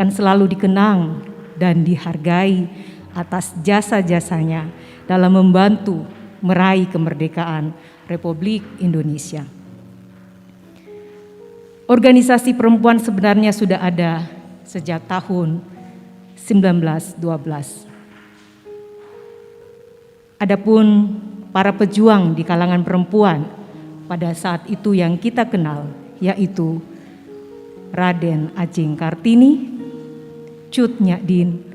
akan selalu dikenang dan dihargai atas jasa-jasanya dalam membantu meraih kemerdekaan Republik Indonesia. Organisasi perempuan sebenarnya sudah ada sejak tahun 1912. Adapun para pejuang di kalangan perempuan pada saat itu yang kita kenal, yaitu Raden Ajeng Kartini, Cut Nyak-Dien,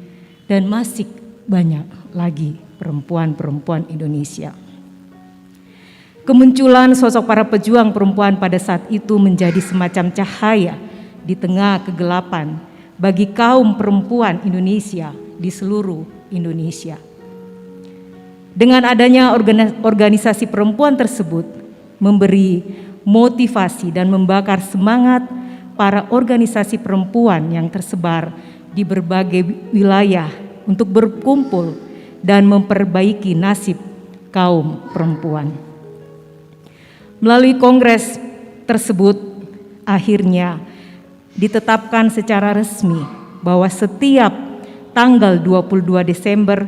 dan masih banyak lagi perempuan-perempuan Indonesia. Kemunculan sosok para pejuang perempuan pada saat itu menjadi semacam cahaya di tengah kegelapan bagi kaum perempuan Indonesia di seluruh Indonesia. Dengan adanya organisasi perempuan tersebut memberi motivasi dan membakar semangat para organisasi perempuan yang tersebar di berbagai wilayah untuk berkumpul dan memperbaiki nasib kaum perempuan. Melalui kongres tersebut akhirnya ditetapkan secara resmi bahwa setiap tanggal 22 Desember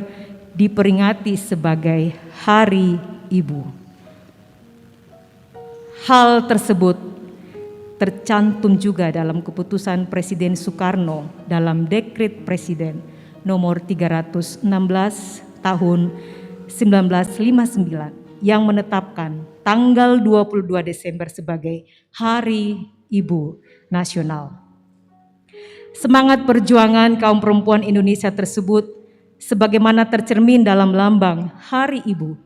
diperingati sebagai Hari Ibu. Hal tersebut tercantum juga dalam keputusan Presiden Soekarno dalam Dekret Presiden nomor 316 tahun 1959 yang menetapkan tanggal 22 Desember sebagai Hari Ibu Nasional. Semangat perjuangan kaum perempuan Indonesia tersebut sebagaimana tercermin dalam lambang Hari Ibu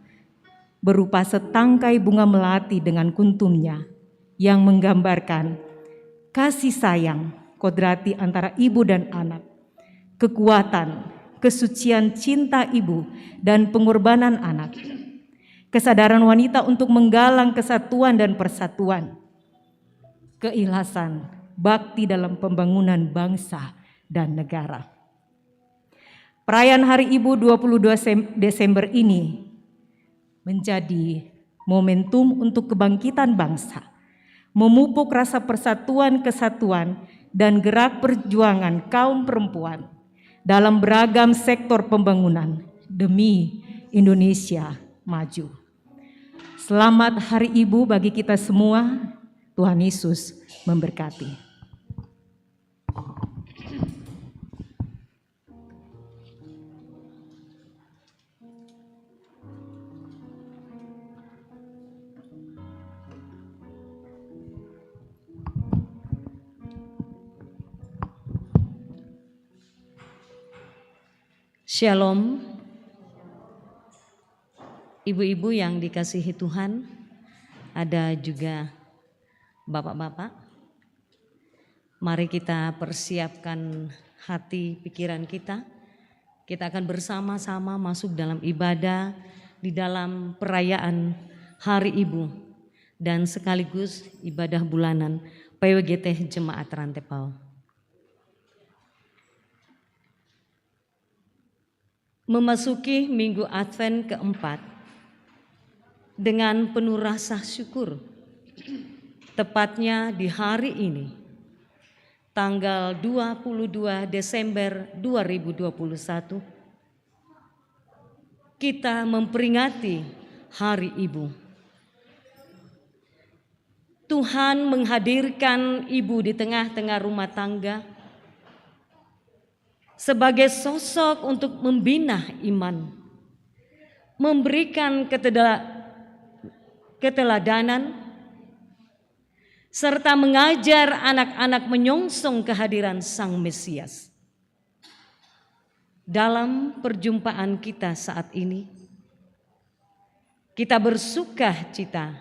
berupa setangkai bunga melati dengan kuntumnya yang menggambarkan kasih sayang kodrati antara ibu dan anak, kekuatan, kesucian cinta ibu dan pengorbanan anak, kesadaran wanita untuk menggalang kesatuan dan persatuan, keikhlasan, bakti dalam pembangunan bangsa dan negara. Perayaan Hari Ibu 22 Desember ini menjadi momentum untuk kebangkitan bangsa, memupuk rasa persatuan, kesatuan, dan gerak perjuangan kaum perempuan dalam beragam sektor pembangunan demi Indonesia maju. Selamat Hari Ibu bagi kita semua. Tuhan Yesus memberkati. Shalom, ibu-ibu yang dikasihi Tuhan, ada juga bapak-bapak. Mari kita persiapkan hati pikiran kita. Kita akan bersama-sama masuk dalam ibadah di dalam perayaan Hari Ibu dan sekaligus ibadah bulanan PWGT Jemaat Rantepal. Memasuki Minggu Advent keempat dengan penuh rasa syukur, tepatnya di hari ini, tanggal 22 Desember 2021, kita memperingati Hari Ibu. Tuhan menghadirkan ibu di tengah-tengah rumah tangga sebagai sosok untuk membina iman, memberikan keteladanan, serta mengajar anak-anak menyongsong kehadiran Sang Mesias. Dalam perjumpaan kita saat ini, kita bersukacita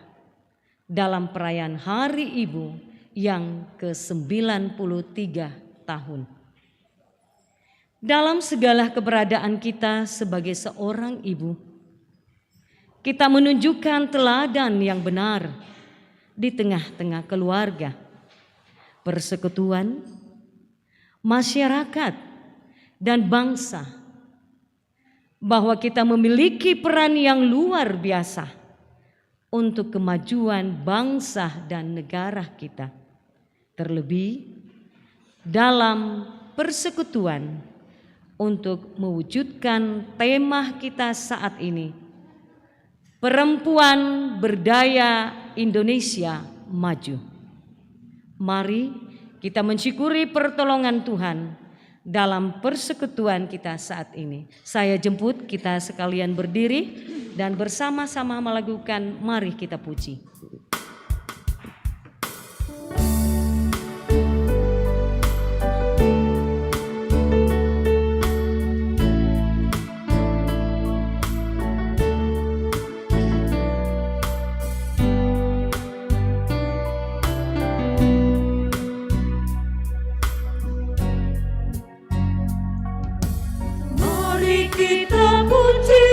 dalam perayaan Hari Ibu yang ke-93 tahun. Dalam segala keberadaan kita sebagai seorang ibu, kita menunjukkan teladan yang benar di tengah-tengah keluarga, persekutuan, masyarakat, dan bangsa, bahwa kita memiliki peran yang luar biasa untuk kemajuan bangsa dan negara kita, terlebih dalam persekutuan untuk mewujudkan tema kita saat ini, Perempuan Berdaya Indonesia Maju. Mari kita mensyukuri pertolongan Tuhan dalam persekutuan kita saat ini. Saya jemput kita sekalian berdiri dan bersama-sama melakukan Mari Kita Puji. Kita puji,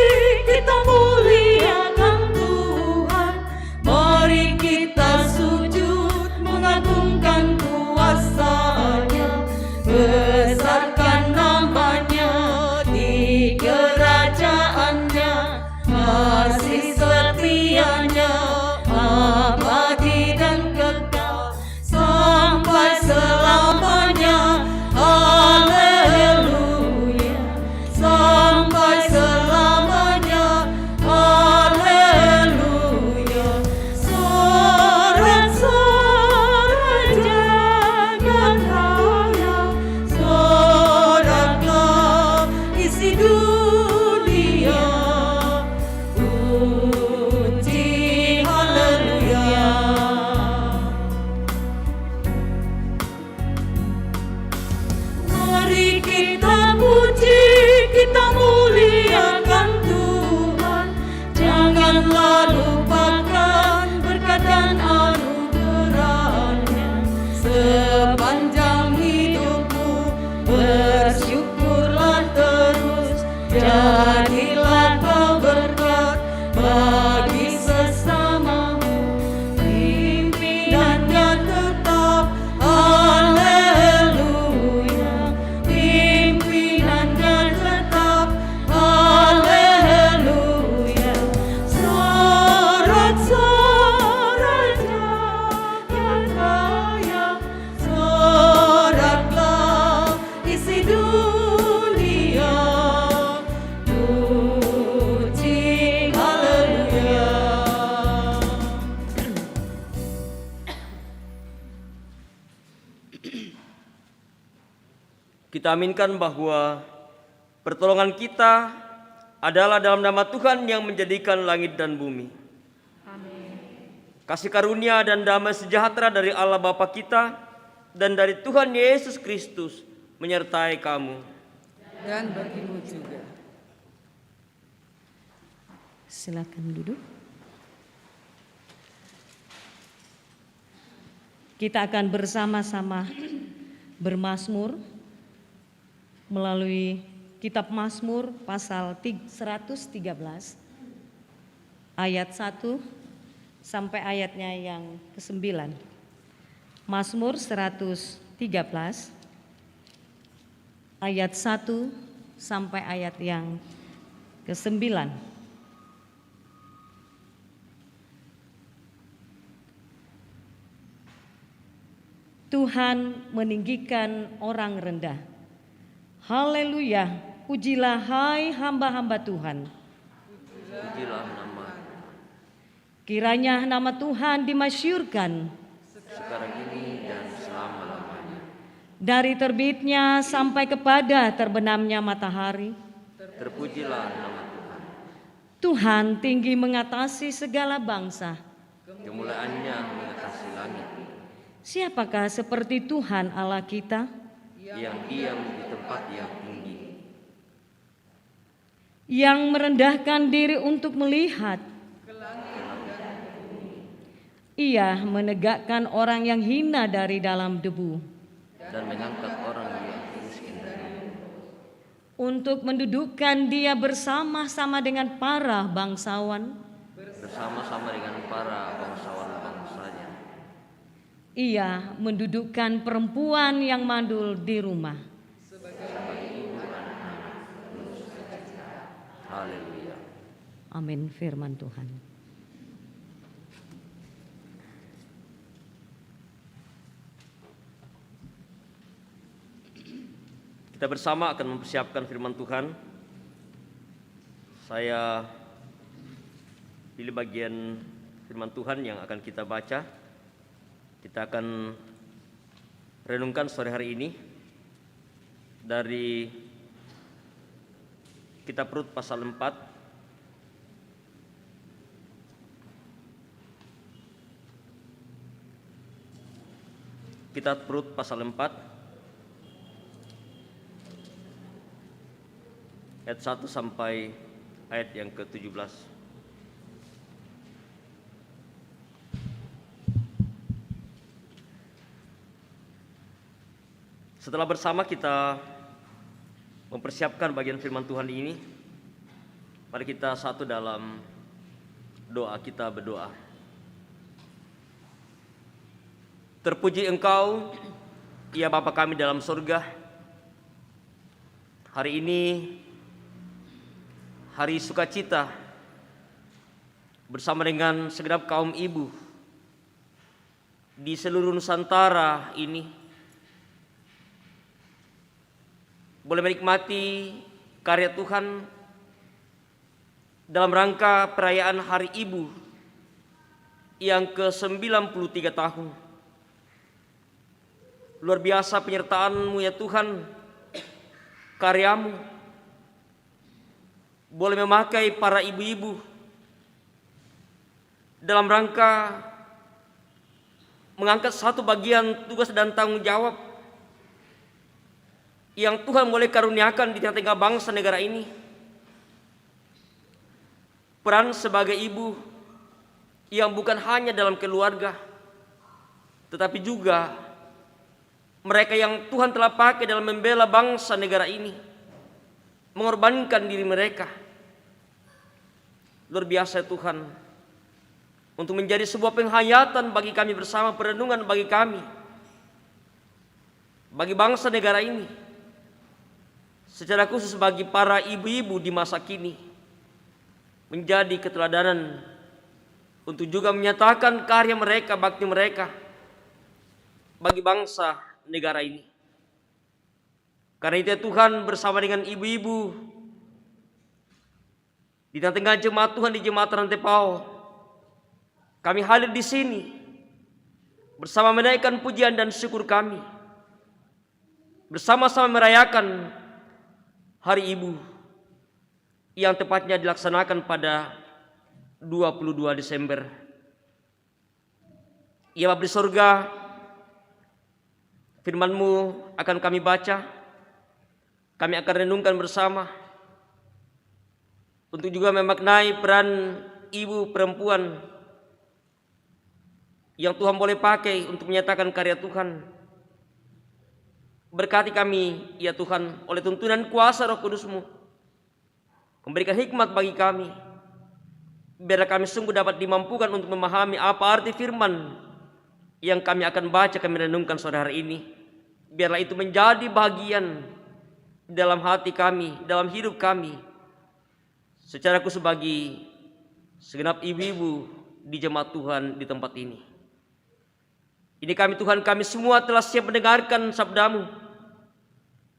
kita muliakan Tuhan. Mari kita sujud mengagungkan kuasa-Nya, besarkan namanya di kerajaan-Nya. Kasih setia-Nya abadi dan kekal sampai selamanya. Haleluya, sampai selamanya. Haleluya. Sorak-sorai jagat raya, soraklah isi dunia. Puji haleluya. Mari kita puji, kita muliakan Tuhan. Janganlah lupakan berkat dan anugerah-Nya. Sepanjang hidupmu bersyukurlah terus. Jadilah kau berkat bagi sesamamu. Pimpinannya tetap. Haleluya. Pimpinannya tetap. Haleluya. Sorak-sorai jagat raya, soraklah isi dunia. Puji haleluya. Kita aminkan bahwa pertolongan kita adalah dalam nama Tuhan yang menjadikan langit dan bumi. Kasih karunia dan damai sejahtera dari Allah Bapa kita dan dari Tuhan Yesus Kristus menyertai kamu. Dan bagimu juga. Silakan duduk. Kita akan bersama-sama bermazmur melalui kitab Mazmur pasal 113 ayat 1 sampai ayatnya yang ke-9. Mazmur 113 ayat 1 sampai ayat yang ke-9. Tuhan meninggikan orang rendah. Haleluya, pujilah hai hamba-hamba Tuhan. Pujilah nama Kiranya nama Tuhan dimasyhurkan sekarang ini dan selama-lamanya. dari terbitnya sampai kepada terbenamnya matahari. Terpujilah nama Tuhan. Tuhan tinggi mengatasi segala bangsa. Kemuliaannya mengatasi langit. Siapakah seperti Tuhan Allah kita, yang diam di tempat yang tinggi, yang merendahkan diri untuk melihat? Ia menegakkan orang yang hina dari dalam debu, dan mengangkat orang yang miskin dari untuk mendudukkan dia bersama-sama dengan para bangsawan. bersama-sama dengan para bangsawan bangsanya. Ia mendudukkan perempuan yang mandul di rumah. Haleluya. Amin, firman Tuhan. Kita bersama akan mempersiapkan firman Tuhan. Saya pilih bagian firman Tuhan yang akan kita baca. Kita akan renungkan sore hari ini dari Kitab Rut pasal 4. Kitab Rut pasal 4 ayat 1 sampai ayat yang ke-17. Setelah bersama kita mempersiapkan bagian firman Tuhan ini, mari kita satu dalam doa. Kita berdoa. Terpuji Engkau, ya Bapa kami dalam surga. Hari ini hari sukacita bersama dengan segenap kaum ibu di seluruh Nusantara ini boleh menikmati karya Tuhan dalam rangka perayaan Hari Ibu yang ke-93 tahun. Luar biasa penyertaan-Mu ya Tuhan, karya-Mu boleh memakai para ibu-ibu dalam rangka mengangkat satu bagian tugas dan tanggung jawab yang Tuhan boleh karuniakan di tengah-tengah bangsa negara ini. Peran sebagai ibu yang bukan hanya dalam keluarga, tetapi juga mereka yang Tuhan telah pakai dalam membela bangsa negara ini, mengorbankan diri mereka. Luar biasa Tuhan, untuk menjadi sebuah penghayatan bagi kami bersama, perenungan bagi kami, bagi bangsa negara ini, secara khusus bagi para ibu-ibu di masa kini, menjadi keteladanan untuk juga menyatakan karya mereka, bakti mereka bagi bangsa negara ini. Karena itu ya Tuhan, bersama dengan ibu-ibu di tengah-tengah jemaat Tuhan di Jemaat Rantepao, kami hadir di sini bersama menaikkan pujian dan syukur kami, bersama-sama merayakan Hari Ibu yang tepatnya dilaksanakan pada 22 Desember. Ya Bapa di sorga, firman-Mu akan kami baca, kami akan renungkan bersama untuk juga memaknai peran ibu perempuan yang Tuhan boleh pakai untuk menyatakan karya Tuhan. Berkati kami ya Tuhan oleh tuntunan kuasa Roh Kudus-Mu, memberikan hikmat bagi kami, biar kami sungguh dapat dimampukan untuk memahami apa arti firman yang kami akan baca, kami renungkan sore hari ini. Biarlah itu menjadi bagian dalam hati kami, dalam hidup kami, secara khusus bagi segenap ibu-ibu di jemaat Tuhan di tempat ini. Ini kami Tuhan, kami semua telah siap mendengarkan sabda-Mu.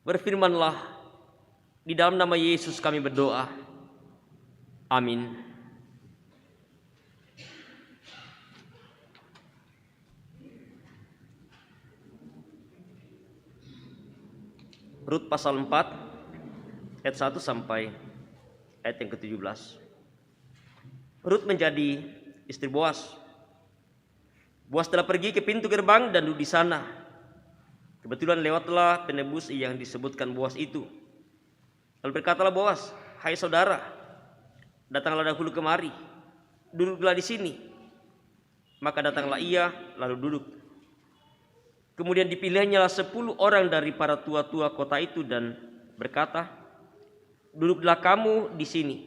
Berfirmanlah, di dalam nama Yesus kami berdoa. Amin. Rut pasal 4 ayat 1 sampai ayat yang ke-17. Rut menjadi istri Boas. Boas telah pergi ke pintu gerbang dan duduk di sana. Kebetulan lewatlah penebus yang disebutkan Boas itu. Lalu berkatalah Boas, "Hai saudara, datanglah dahulu kemari, duduklah di sini." Maka datanglah ia, lalu duduk. Kemudian dipilihnya 10 orang dari para tua-tua kota itu dan berkata, "Duduklah kamu di sini."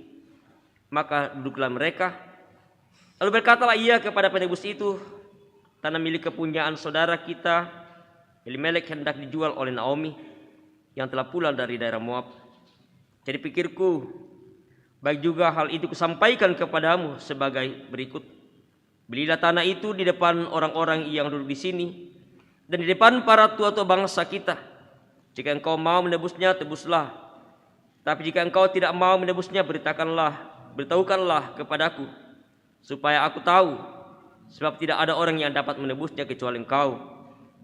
Maka duduklah mereka. Lalu berkatalah ia kepada penebus itu, "Tanah milik kepunyaan saudara kita Elimelek hendak dijual oleh Naomi yang telah pulang dari daerah Moab. Jadi pikirku, baik juga hal itu kusampaikan kepadamu sebagai berikut. Belilah tanah itu di depan orang-orang yang duduk di sini dan di depan para tua-tua bangsa kita, Jika engkau mau menebusnya, tebuslah. Tapi jika engkau tidak mau menebusnya, beritahukanlah kepadaku, supaya aku tahu, sebab tidak ada orang yang dapat menebusnya kecuali engkau,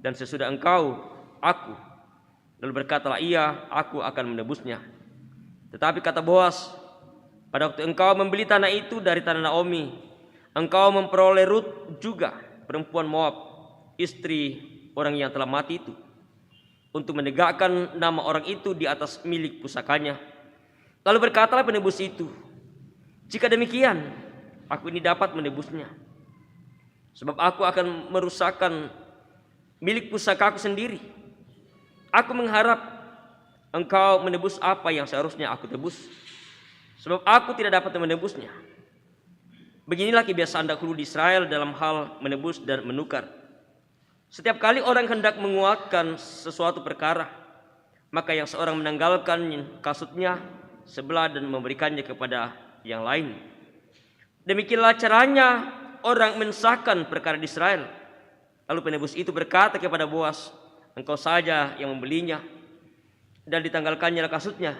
dan sesudah engkau, aku. Lalu berkatalah ia, aku akan menebusnya. Tetapi kata Boas, pada waktu engkau membeli tanah itu dari tanah Naomi, engkau memperoleh Rut juga, perempuan Moab, istri orang yang telah mati itu, untuk menegakkan nama orang itu di atas milik pusakanya. Lalu berkatalah penebus itu, jika demikian, aku ini dapat menebusnya, sebab aku akan merusakkan milik pusakaku sendiri. Aku mengharap engkau menebus apa yang seharusnya aku tebus, sebab aku tidak dapat menebusnya. Beginilah kebiasaan dahulu di Israel dalam hal menebus dan menukar. Setiap kali orang hendak menguatkan sesuatu perkara, maka yang seorang menanggalkan kasutnya sebelah dan memberikannya kepada yang lain. Demikianlah caranya orang mensahkan perkara di Israel. Lalu penebus itu berkata kepada Boas, engkau saja yang membelinya, dan ditanggalkannya kasutnya.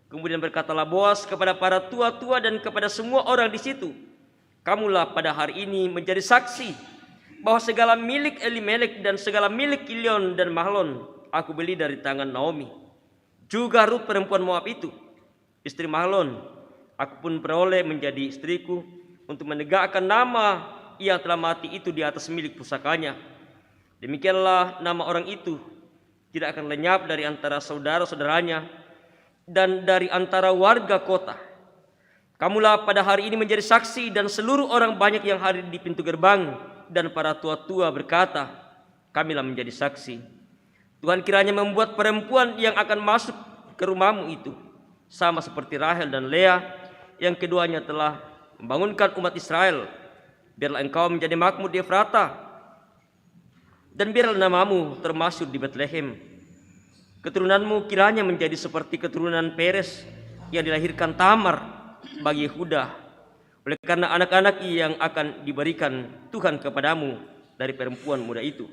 Kemudian berkatalah Boas kepada para tua-tua dan kepada semua orang di situ, kamulah pada hari ini menjadi saksi bahwa segala milik Elimelek dan segala milik Kilion dan Mahlon aku beli dari tangan Naomi. Juga Rut perempuan Moab itu, istri Mahlon, aku pun peroleh menjadi istriku untuk menegakkan nama yang telah mati itu di atas milik pusakanya. Demikianlah nama orang itu tidak akan lenyap dari antara saudara-saudaranya dan dari antara warga kota. Kamulah pada hari ini menjadi saksi, dan seluruh orang banyak yang hadir di pintu gerbang dan para tua-tua berkata, kamilah menjadi saksi. Tuhan kiranya membuat perempuan yang akan masuk ke rumahmu itu sama seperti Rahel dan Lea, yang keduanya telah membangunkan umat Israel. Biarlah engkau menjadi makmur di Efrata, dan biarlah namamu termasyhur di Betlehem. Keturunanmu kiranya menjadi seperti keturunan Peres yang dilahirkan Tamar bagi Yehuda, oleh karena anak-anak yang akan diberikan Tuhan kepadamu dari perempuan muda itu.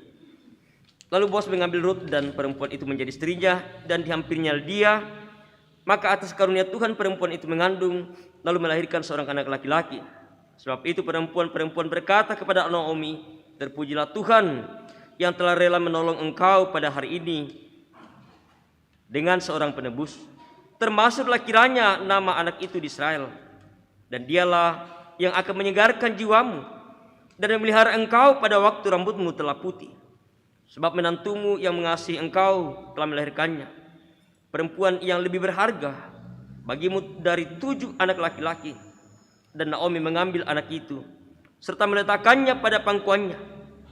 Lalu Boas mengambil Rut dan perempuan itu menjadi istrinya, dan dihampirinya dia. Maka atas karunia Tuhan perempuan itu mengandung, lalu melahirkan seorang anak laki-laki. Sebab itu perempuan-perempuan berkata kepada Naomi, terpujilah Tuhan yang telah rela menolong engkau pada hari ini dengan seorang penebus. Termasuklah kiranya nama anak itu di Israel, dan dialah yang akan menyegarkan jiwamu dan memelihara engkau pada waktu rambutmu telah putih. Sebab menantumu yang mengasihi engkau telah melahirkannya, perempuan yang lebih berharga bagimu dari 7 anak laki-laki. Dan Naomi mengambil anak itu serta meletakkannya pada pangkuannya,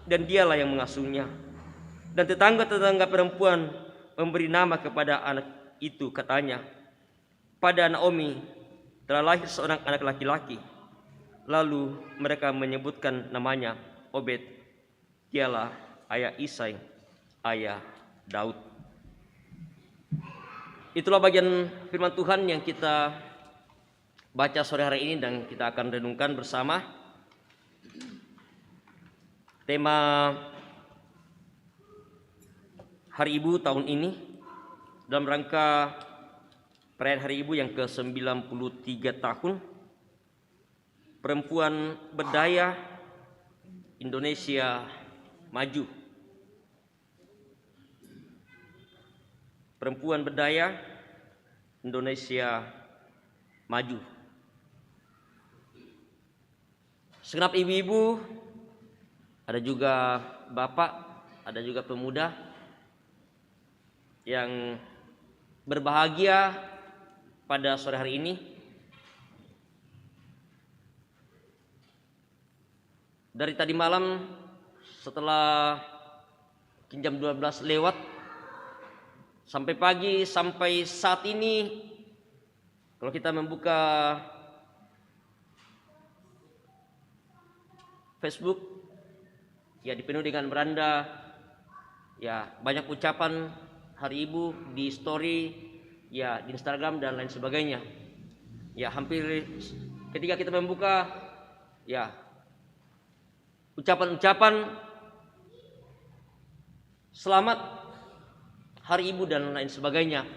dan dialah yang mengasuhnya. Dan tetangga-tetangga perempuan memberi nama kepada anak itu, katanya, pada Naomi telah lahir seorang anak laki-laki. Lalu mereka menyebutkan namanya Obed. Dialah ayah Isai, ayah Daud. Itulah bagian firman Tuhan yang kita baca sore hari ini dan kita akan renungkan bersama. Tema Hari Ibu tahun ini dalam rangka perayaan Hari Ibu yang ke-93 tahun, Perempuan Berdaya Indonesia Maju. Perempuan Berdaya Indonesia Maju. Segenap ibu-ibu, ada juga bapak, ada juga pemuda yang berbahagia pada sore hari ini. Dari tadi malam setelah jam 12 lewat sampai pagi, sampai saat ini, kalau kita membuka Facebook, ya dipenuhi dengan beranda, ya banyak ucapan Hari Ibu di story, ya di Instagram dan lain sebagainya. Ya hampir ketika kita membuka, ya ucapan-ucapan selamat Hari Ibu dan lain sebagainya.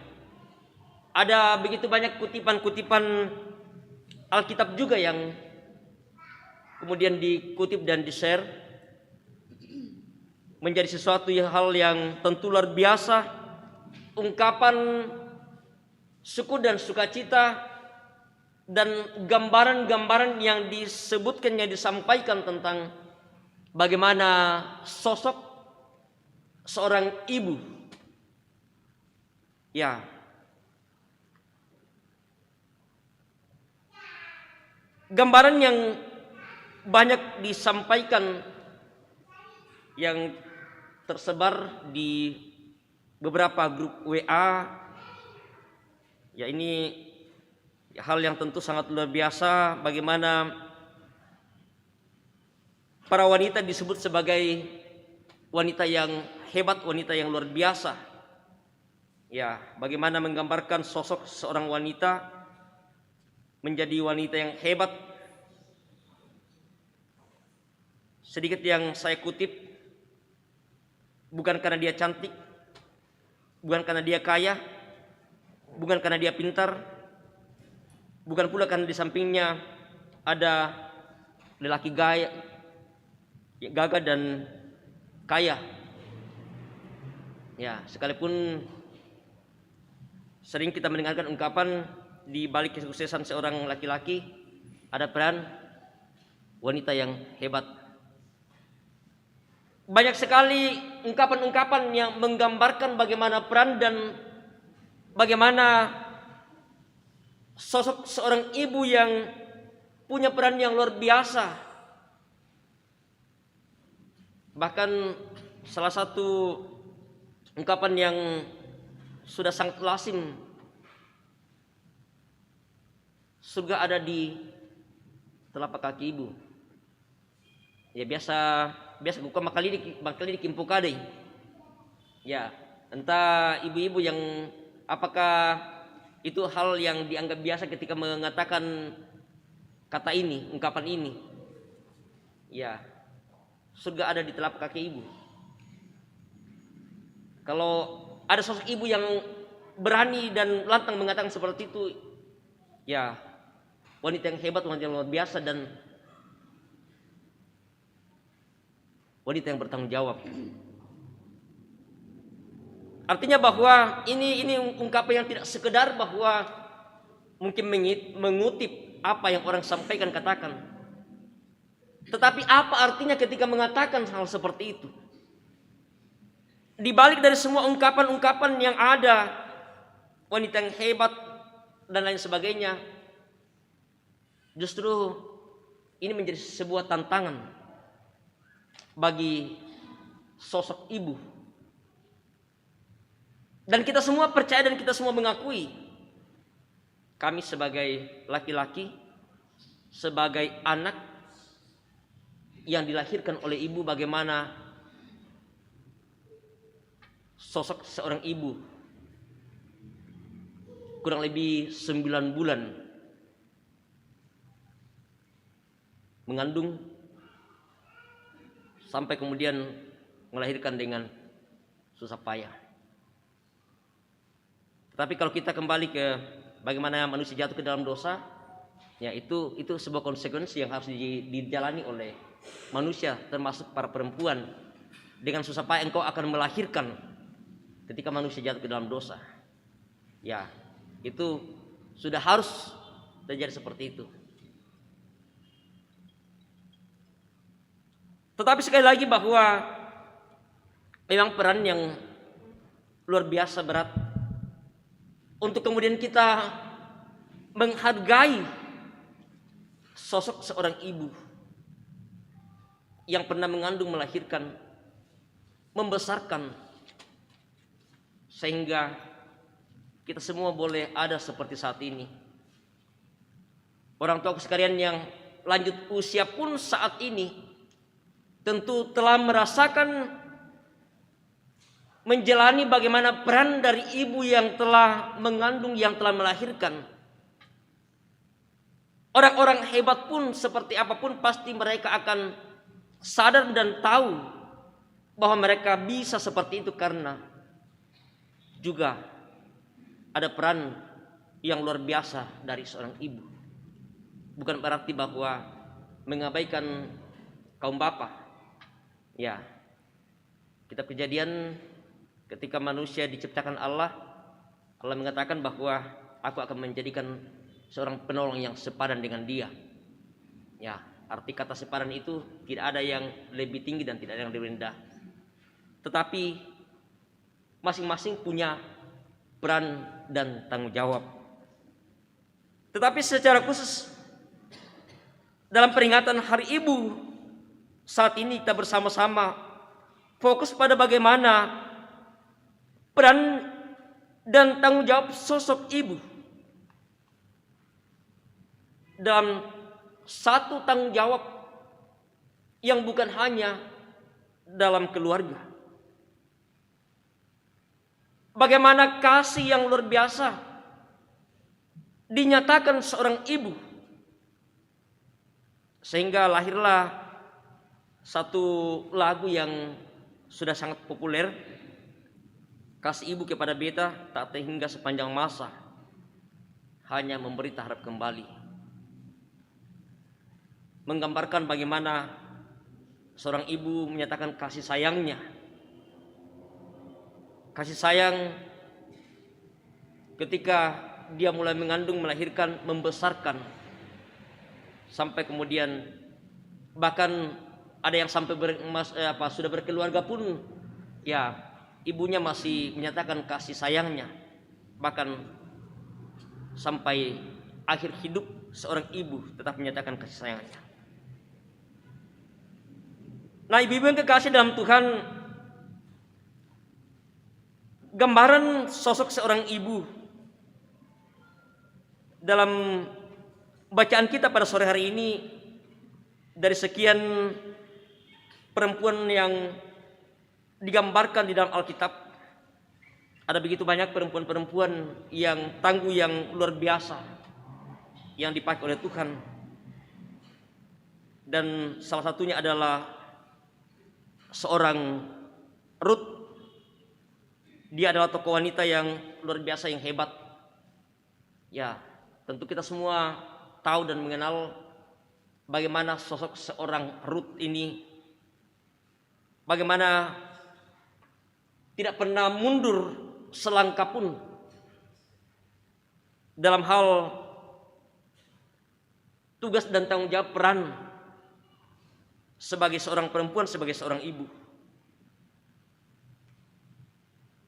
Ada begitu banyak kutipan-kutipan Alkitab juga yang kemudian dikutip dan di-share menjadi sesuatu hal yang tentu luar biasa, ungkapan syukur dan sukacita dan gambaran-gambaran yang disebutkan, yang disampaikan tentang bagaimana sosok seorang ibu. Ya, gambaran yang banyak disampaikan yang tersebar di beberapa grup WA. Ya, ini hal yang tentu sangat luar biasa, bagaimana para wanita disebut sebagai wanita yang hebat, wanita yang luar biasa. Ya, bagaimana menggambarkan sosok seorang wanita menjadi wanita yang hebat. Sedikit yang saya kutip, bukan karena dia cantik, bukan karena dia kaya, bukan karena dia pintar, bukan pula karena di sampingnya ada lelaki gagah dan kaya. Ya, sekalipun sering kita mendengarkan ungkapan di balik kesuksesan seorang laki-laki ada peran wanita yang hebat. Banyak sekali ungkapan-ungkapan yang menggambarkan bagaimana peran dan bagaimana sosok seorang ibu yang punya peran yang luar biasa. Bahkan salah satu ungkapan yang sudah sangat lazim, surga ada di telapak kaki ibu. Ya, biasa buka makali di kimpukade. Ya, entah ibu-ibu yang apakah itu hal yang dianggap biasa ketika mengatakan kata ini, ungkapan ini. Ya, surga ada di telapak kaki ibu. Kalau ada sosok ibu yang berani dan lantang mengatakan seperti itu, ya, wanita yang hebat, wanita yang luar biasa, dan wanita yang bertanggung jawab. Artinya bahwa ini ungkapan yang tidak sekedar bahwa mungkin mengutip apa yang orang sampaikan, katakan, tetapi apa artinya ketika mengatakan hal seperti itu. Di balik dari semua ungkapan-ungkapan yang ada, wanita yang hebat dan lain sebagainya, justru ini menjadi sebuah tantangan bagi sosok ibu. Dan kita semua percaya dan kita semua mengakui, kami sebagai laki-laki, sebagai anak yang dilahirkan oleh ibu, bagaimana sosok seorang ibu kurang lebih 9 bulan mengandung sampai kemudian melahirkan dengan susah payah. Tetapi kalau kita kembali ke bagaimana manusia jatuh ke dalam dosa, ya itu sebuah konsekuensi yang harus dijalani oleh manusia, termasuk para perempuan. Dengan susah payah engkau akan melahirkan ketika manusia jatuh ke dalam dosa. Ya, itu sudah harus terjadi seperti itu. Tetapi sekali lagi bahwa memang peran yang luar biasa berat untuk kemudian kita menghargai sosok seorang ibu yang pernah mengandung, melahirkan, membesarkan, sehingga kita semua boleh ada seperti saat ini. Orang tua sekalian yang lanjut usia pun saat ini tentu telah merasakan, menjalani bagaimana peran dari ibu yang telah mengandung, yang telah melahirkan. Orang-orang hebat pun seperti apapun pasti mereka akan sadar dan tahu bahwa mereka bisa seperti itu karena juga ada peran yang luar biasa dari seorang ibu. Bukan berarti bahwa mengabaikan kaum bapak. Ya, kitab Kejadian ketika manusia diciptakan Allah mengatakan bahwa aku akan menjadikan seorang penolong yang sepadan dengan dia. Ya, arti kata sepadan itu tidak ada yang lebih tinggi dan tidak ada yang lebih rendah. Tetapi masing-masing punya peran dan tanggung jawab. Tetapi secara khusus dalam peringatan Hari Ibu saat ini kita bersama-sama fokus pada bagaimana peran dan tanggung jawab sosok ibu dalam satu tanggung jawab yang bukan hanya dalam keluarga. Bagaimana kasih yang luar biasa dinyatakan seorang ibu, sehingga lahirlah satu lagu yang sudah sangat populer, kasih ibu kepada beta tak terhingga sepanjang masa, hanya memberi harap kembali. Menggambarkan bagaimana seorang ibu menyatakan kasih sayangnya. Kasih sayang ketika dia mulai mengandung, melahirkan, membesarkan, sampai kemudian bahkan ada yang sampai sudah berkeluarga pun ya ibunya masih menyatakan kasih sayangnya, bahkan sampai akhir hidup seorang ibu tetap menyatakan kasih sayangnya. Nah, ibu-ibu yang kekasih dalam Tuhan, gambaran sosok seorang ibu dalam bacaan kita pada sore hari ini, dari sekian perempuan yang digambarkan di dalam Alkitab, ada begitu banyak perempuan-perempuan yang tangguh, yang luar biasa, yang dipakai oleh Tuhan. Dan salah satunya adalah seorang Ruth. Dia adalah tokoh wanita yang luar biasa, yang hebat. Ya, tentu kita semua tahu dan mengenal bagaimana sosok seorang Ruth ini, bagaimana tidak pernah mundur selangkah pun dalam hal tugas dan tanggung jawab peran sebagai seorang perempuan, sebagai seorang ibu.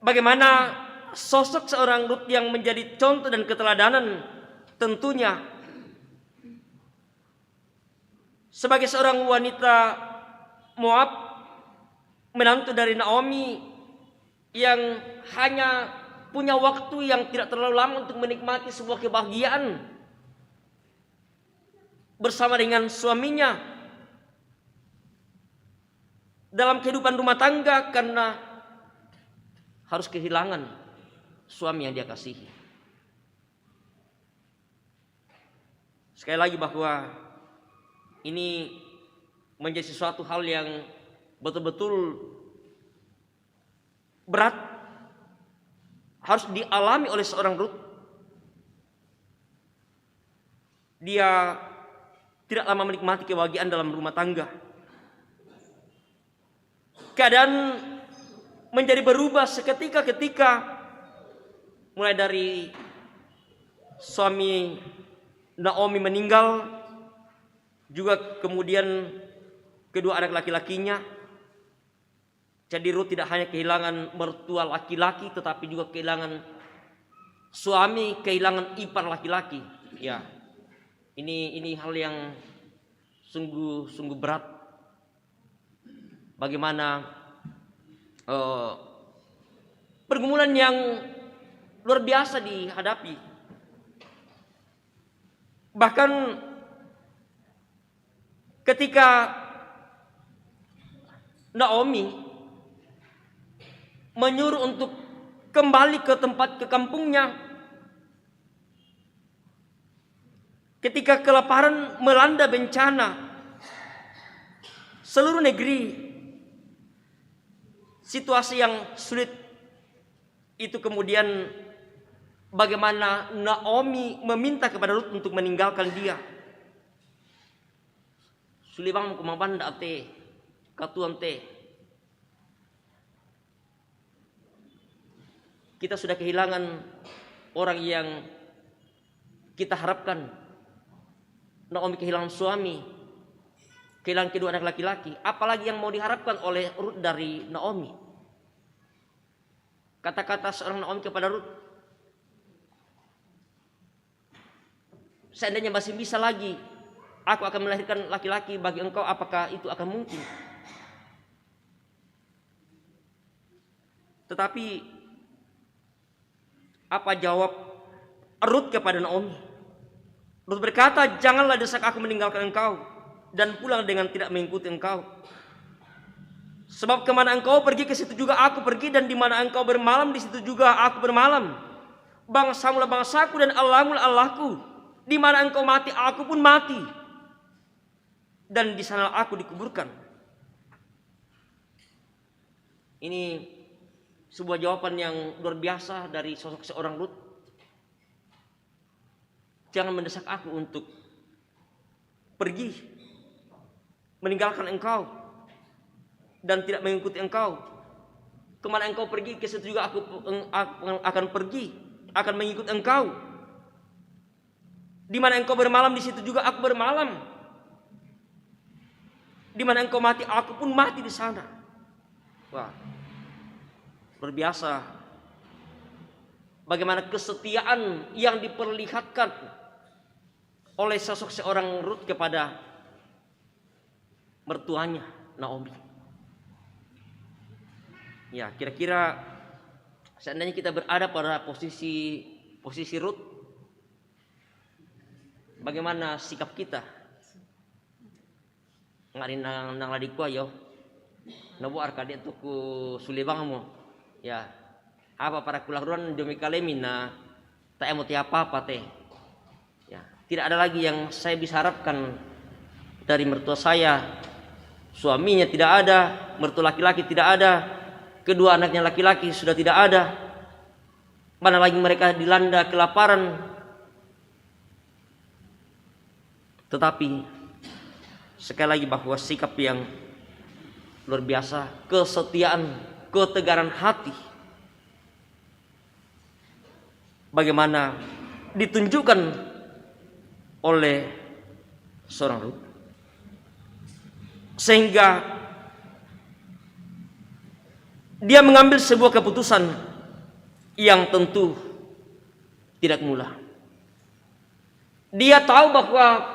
Bagaimana sosok seorang Ruth yang menjadi contoh dan keteladanan, tentunya sebagai seorang wanita Moab, menantu dari Naomi, yang hanya punya waktu yang tidak terlalu lama untuk menikmati sebuah kebahagiaan bersama dengan suaminya dalam kehidupan rumah tangga, karena harus kehilangan suami yang dia kasihi. Sekali lagi bahwa ini menjadi sesuatu hal yang betul-betul berat, harus dialami oleh seorang Ruth. Dia tidak lama menikmati kebahagiaan dalam rumah tangga. Keadaan menjadi berubah seketika ketika, mulai dari suami Naomi meninggal, juga kemudian kedua anak laki-lakinya. Jadi Ruth tidak hanya kehilangan mertua laki-laki, tetapi juga kehilangan suami, kehilangan ipar laki-laki. Ya, ini hal yang sungguh berat. Bagaimana pergumulan yang luar biasa dihadapi. Bahkan ketika Naomi menyuruh untuk kembali ke tempat, ke kampungnya, ketika kelaparan melanda, bencana seluruh negeri, situasi yang sulit, Itu kemudian bagaimana Naomi meminta kepada Rut untuk meninggalkan dia. Sulibang kumabanda te, katuan te. Kita sudah kehilangan orang yang kita harapkan. Naomi kehilangan suami, kehilangan kedua anak laki-laki. Apalagi yang mau diharapkan oleh Rut dari Naomi? Kata-kata seorang Naomi kepada Rut, seandainya masih bisa lagi, aku akan melahirkan laki-laki bagi engkau, apakah itu akan mungkin? Tetapi apa jawab Rut kepada Naomi? Rut berkata, janganlah desak aku meninggalkan engkau dan pulang dengan tidak mengikuti engkau. Sebab kemana engkau pergi, ke situ juga aku pergi, dan di mana engkau bermalam, di situ juga aku bermalam. Bangsamu lah bangsaku dan Allahmu lah Allahku. Di mana engkau mati, aku pun mati, dan di sana aku dikuburkan. Ini sebuah jawaban yang luar biasa dari sosok seorang Rut. Jangan mendesak aku untuk pergi, meninggalkan engkau dan tidak mengikuti engkau. Kemana engkau pergi, ke situ juga aku akan pergi, akan mengikuti engkau. Di mana engkau bermalam, di situ juga aku bermalam. Di mana engkau mati, aku pun mati di sana. Wah, luar biasa. Bagaimana kesetiaan yang diperlihatkan oleh sosok seorang Rut kepada mertuanya Naomi. Ya, kira-kira seandainya kita berada pada posisi Rut, bagaimana sikap kita? Ngarin nang ladikwa yo, nabu arkade tuku sulibang mo, ya apa para kularuan demi kalemin na tak emoti apa teh, ya tidak ada lagi yang saya bisa harapkan dari mertua saya. Suaminya tidak ada, mertua laki-laki tidak ada, kedua anaknya laki-laki sudah tidak ada. Mana lagi mereka dilanda kelaparan. Tetapi sekali lagi bahwa sikap yang luar biasa, kesetiaan, ketegaran hati, bagaimana ditunjukkan oleh seorang Rut, sehingga dia mengambil sebuah keputusan yang tentu tidak mudah. Dia tahu bahwa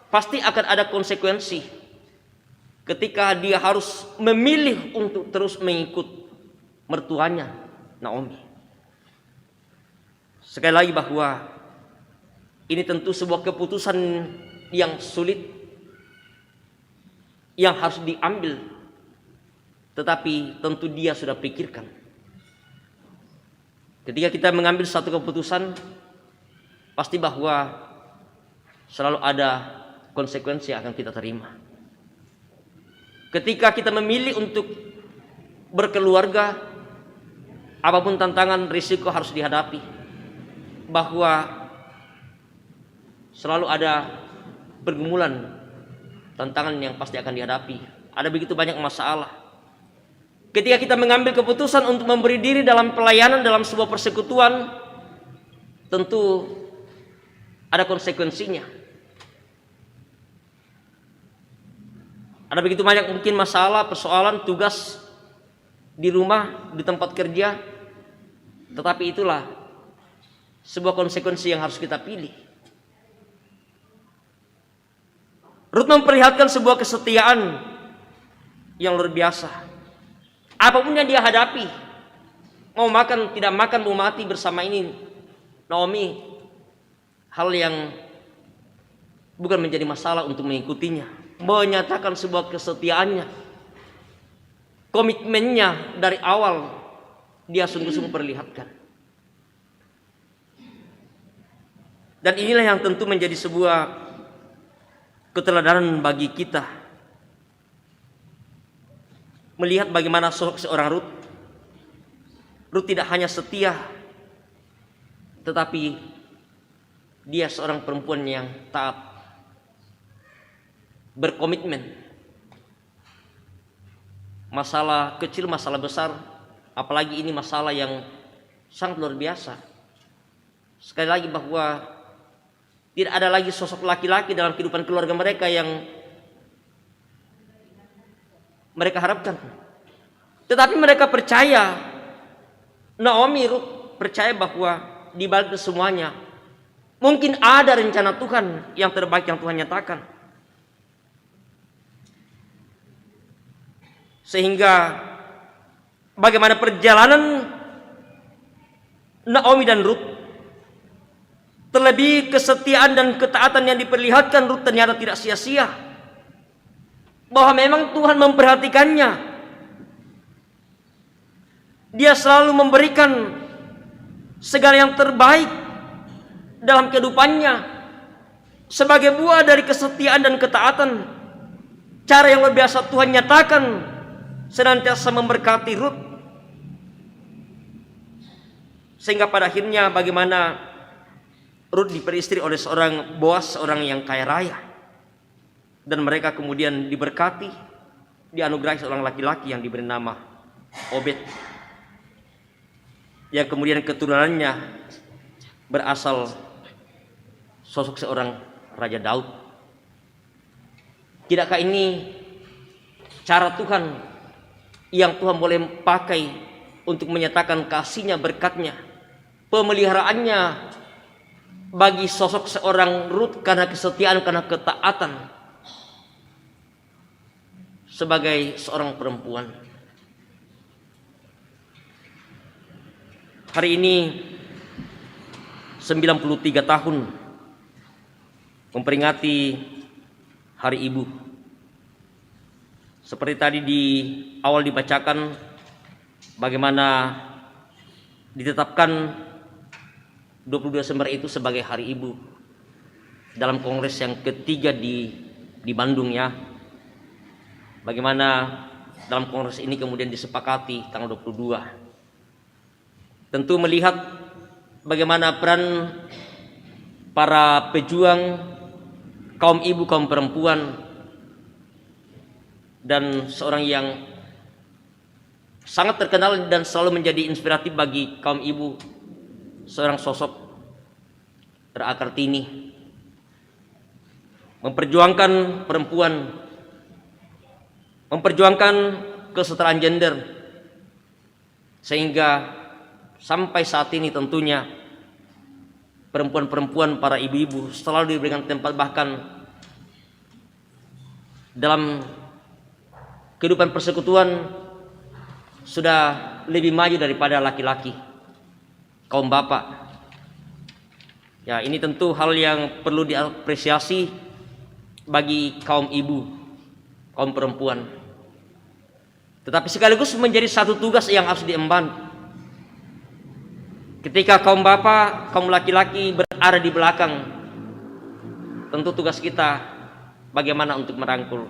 pasti akan ada konsekuensi ketika dia harus memilih untuk terus mengikut mertuanya Naomi. Sekali lagi bahwa ini tentu sebuah keputusan yang sulit yang harus diambil, tetapi tentu dia sudah pikirkan. Ketika kita mengambil satu keputusan, pasti bahwa selalu ada konsekuensi yang akan kita terima. Ketika kita memilih untuk berkeluarga, apapun tantangan, risiko harus dihadapi. Bahwa selalu ada pergumulan, tantangan yang pasti akan dihadapi. Ada begitu banyak masalah. Ketika kita mengambil keputusan untuk memberi diri dalam pelayanan dalam sebuah persekutuan, tentu ada konsekuensinya. Ada begitu banyak mungkin masalah, persoalan, tugas di rumah, di tempat kerja. Tetapi itulah sebuah konsekuensi yang harus kita pilih. Rut memperlihatkan sebuah kesetiaan yang luar biasa. Apapun yang dia hadapi, mau makan, tidak makan, mau mati bersama ini Naomi, hal yang bukan menjadi masalah untuk mengikutinya. Menyatakan sebuah kesetiaannya, komitmennya dari awal dia sungguh-sungguh perlihatkan. Dan inilah yang tentu menjadi sebuah keteladanan bagi kita, melihat bagaimana sosok seorang Rut Rut tidak hanya setia, tetapi dia seorang perempuan yang taat, berkomitmen. Masalah kecil, masalah besar, apalagi ini masalah yang sangat luar biasa. Sekali lagi bahwa tidak ada lagi sosok laki-laki dalam kehidupan keluarga mereka yang mereka harapkan. Tetapi mereka percaya, Naomi, Rut percaya bahwa di balik semuanya mungkin ada rencana Tuhan yang terbaik yang Tuhan nyatakan. Sehingga bagaimana perjalanan Naomi dan Rut, terlebih kesetiaan dan ketaatan yang diperlihatkan Rut ternyata tidak sia-sia. Bahwa memang Tuhan memperhatikannya. Dia selalu memberikan segala yang terbaik dalam kehidupannya sebagai buah dari kesetiaan dan ketaatan. Cara yang luar biasa Tuhan nyatakan senantiasa memberkati Rut. Sehingga pada akhirnya bagaimana Rut diperistri oleh seorang Boas, seorang yang kaya raya. Dan mereka kemudian diberkati, dianugerahi seorang laki-laki yang diberi nama Obed. Yang kemudian keturunannya berasal sosok seorang Raja Daud. Tidakkah ini cara Tuhan yang Tuhan boleh pakai untuk menyatakan kasih-Nya, berkat-Nya, pemeliharaannya bagi sosok seorang Rut karena kesetiaan, karena ketaatan sebagai seorang perempuan. Hari ini 93 tahun memperingati Hari Ibu. Seperti tadi di awal dibacakan bagaimana ditetapkan 22 Desember itu sebagai Hari Ibu dalam kongres yang ketiga di Bandung ya. Bagaimana dalam kongres ini kemudian disepakati tanggal 22. Tentu melihat bagaimana peran para pejuang, kaum ibu, kaum perempuan, dan seorang yang sangat terkenal dan selalu menjadi inspiratif bagi kaum ibu, seorang sosok Ra Kartini, memperjuangkan perempuan, memperjuangkan kesetaraan gender, sehingga sampai saat ini tentunya perempuan-perempuan, para ibu-ibu selalu diberikan tempat, bahkan dalam kehidupan persekutuan sudah lebih maju daripada laki-laki, kaum bapak. Ya, ini tentu hal yang perlu diapresiasi bagi kaum ibu, kaum perempuan. Tetapi sekaligus menjadi satu tugas yang harus diemban. Ketika kaum bapak, kaum laki-laki berada di belakang, tentu tugas kita bagaimana untuk merangkul.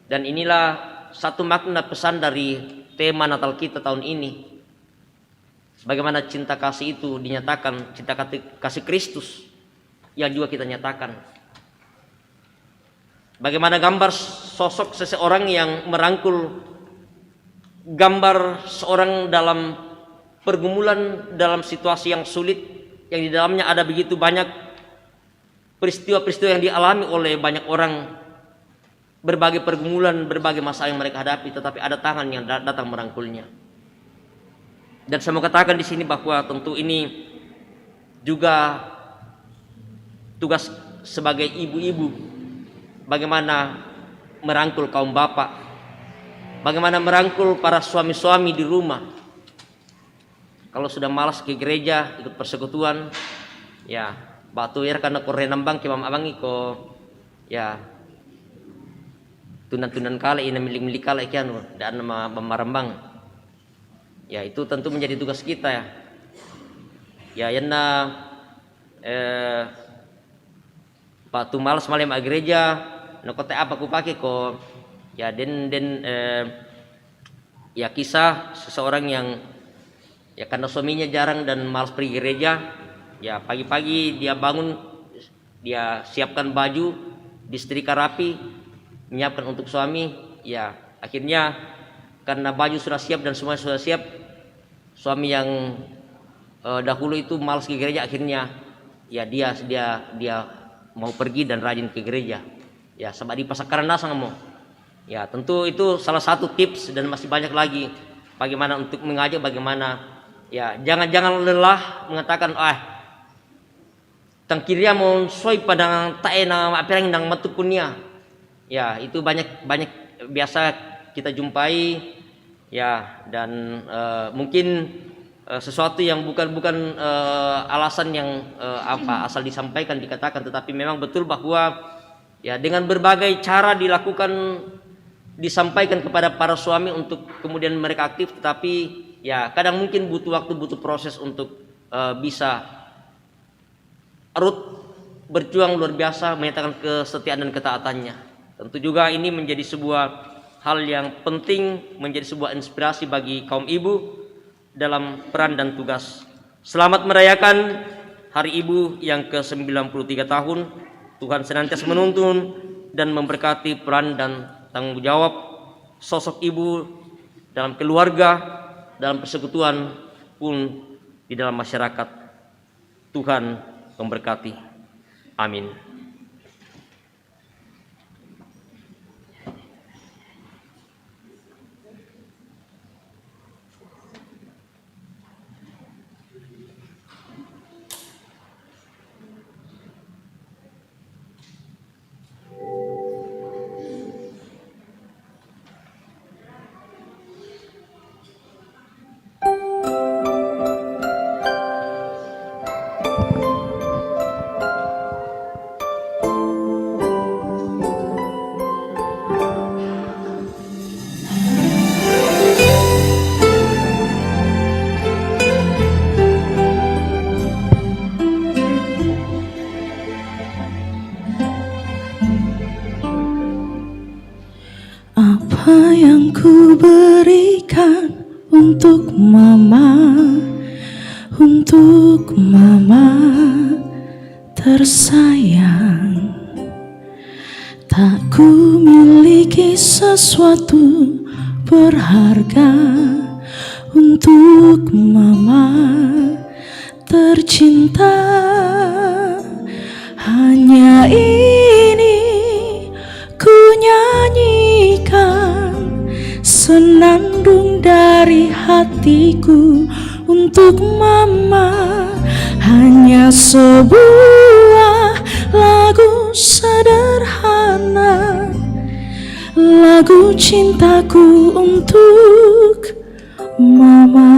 Dan inilah satu makna pesan dari tema Natal kita tahun ini. Bagaimana cinta kasih itu dinyatakan, cinta kasih Kristus yang juga kita nyatakan. Bagaimana gambar sosok seseorang yang merangkul, gambar seorang dalam pergumulan, dalam situasi yang sulit, yang di dalamnya ada begitu banyak peristiwa-peristiwa yang dialami oleh banyak orang, berbagai pergumulan, berbagai masalah yang mereka hadapi, tetapi ada tangan yang datang merangkulnya. Dan saya mau katakan di sini bahwa tentu ini juga tugas sebagai ibu-ibu, bagaimana merangkul kaum bapak, bagaimana merangkul para suami-suami di rumah. Kalau sudah malas ke gereja, ikut persekutuan, ya batu ya karena korenambang ke abangi ko, ya tunan-tunan kala ini milik-milik kala ikan dan memarambang. Ya itu tentu menjadi tugas kita ya. Ya yana batu malas malam ke gereja, nakote apa ku pakai ko, ya den ya kisah seseorang yang Ya karena suaminya jarang dan malas pergi gereja, ya pagi-pagi dia bangun, dia siapkan baju, disetrika rapi, menyiapkan untuk suami. Ya akhirnya karena baju sudah siap dan semua sudah siap, suami yang dahulu itu malas ke gereja, akhirnya ya dia mau pergi dan rajin ke gereja. Ya sebab di pasakaran dasar mau. Ya tentu itu salah satu tips dan masih banyak lagi bagaimana untuk mengajak, bagaimana ya jangan lelah mengatakan tangkirnya mau soi pada taena apa yang nang matukunya. Ya itu banyak biasa kita jumpai ya, dan mungkin sesuatu yang bukan alasan yang asal disampaikan dikatakan, tetapi memang betul bahwa ya dengan berbagai cara disampaikan kepada para suami untuk kemudian mereka aktif, tetapi ya kadang mungkin butuh waktu, butuh proses untuk bisa Ruth berjuang luar biasa menyatakan kesetiaan dan ketaatannya. Tentu juga ini menjadi sebuah hal yang penting, menjadi sebuah inspirasi bagi kaum ibu dalam peran dan tugas. Selamat merayakan Hari Ibu yang ke-93 tahun. Tuhan senantiasa menuntun dan memberkati peran dan tanggung jawab sosok ibu dalam keluarga, dalam persekutuan pun di dalam masyarakat. Tuhan memberkati. Amin. Apa yang ku berikan untuk mama tersayang, tak ku miliki sesuatu berharga untuk mama tercinta. Hanya ini ku nyanyikan senandung dari hatiku untuk mama. Hanya sebuah lagu sederhana, lagu cintaku untuk mama.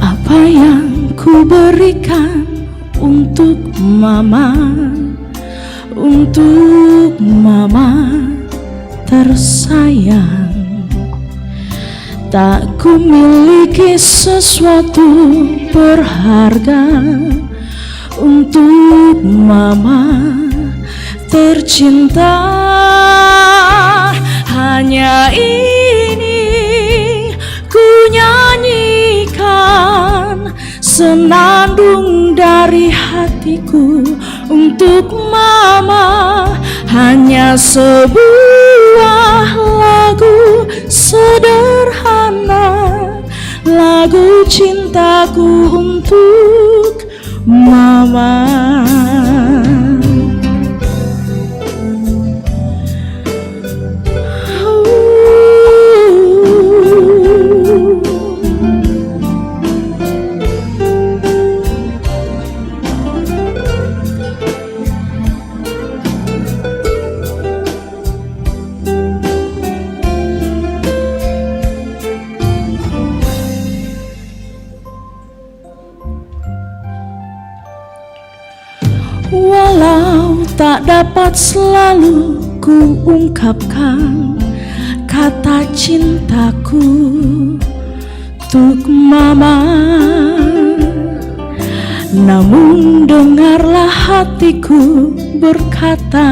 Apa yang ku berikan untuk mama tersayang, tak ku miliki sesuatu berharga untuk mama tercinta. Hanya ini ku nyanyikan senandung dari hatiku untuk mama. Hanya sebuah lagu sederhana, lagu cintaku untuk mama. Walau tak dapat selalu ku ungkapkan kata cintaku untuk mama, namun dengarlah hatiku berkata,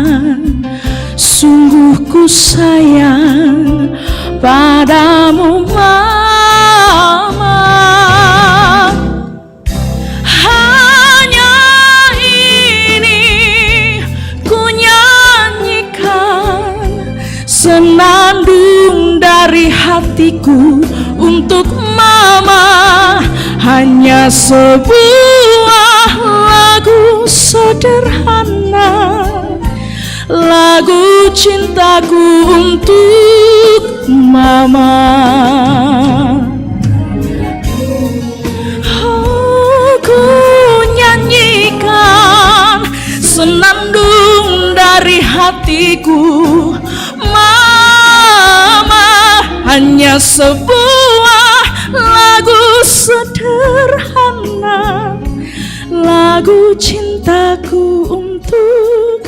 sungguh ku sayang padamu Mama. Hanya ini ku nyanyikan, senandung dari hatiku untuk Mama. Hanya sebuah lagu sederhana, lagu cintaku untuk Mama. Oh, ku nyanyikan senandung dari hatiku Mama. Hanya sebuah lagu sederhana, lagu cintaku untuk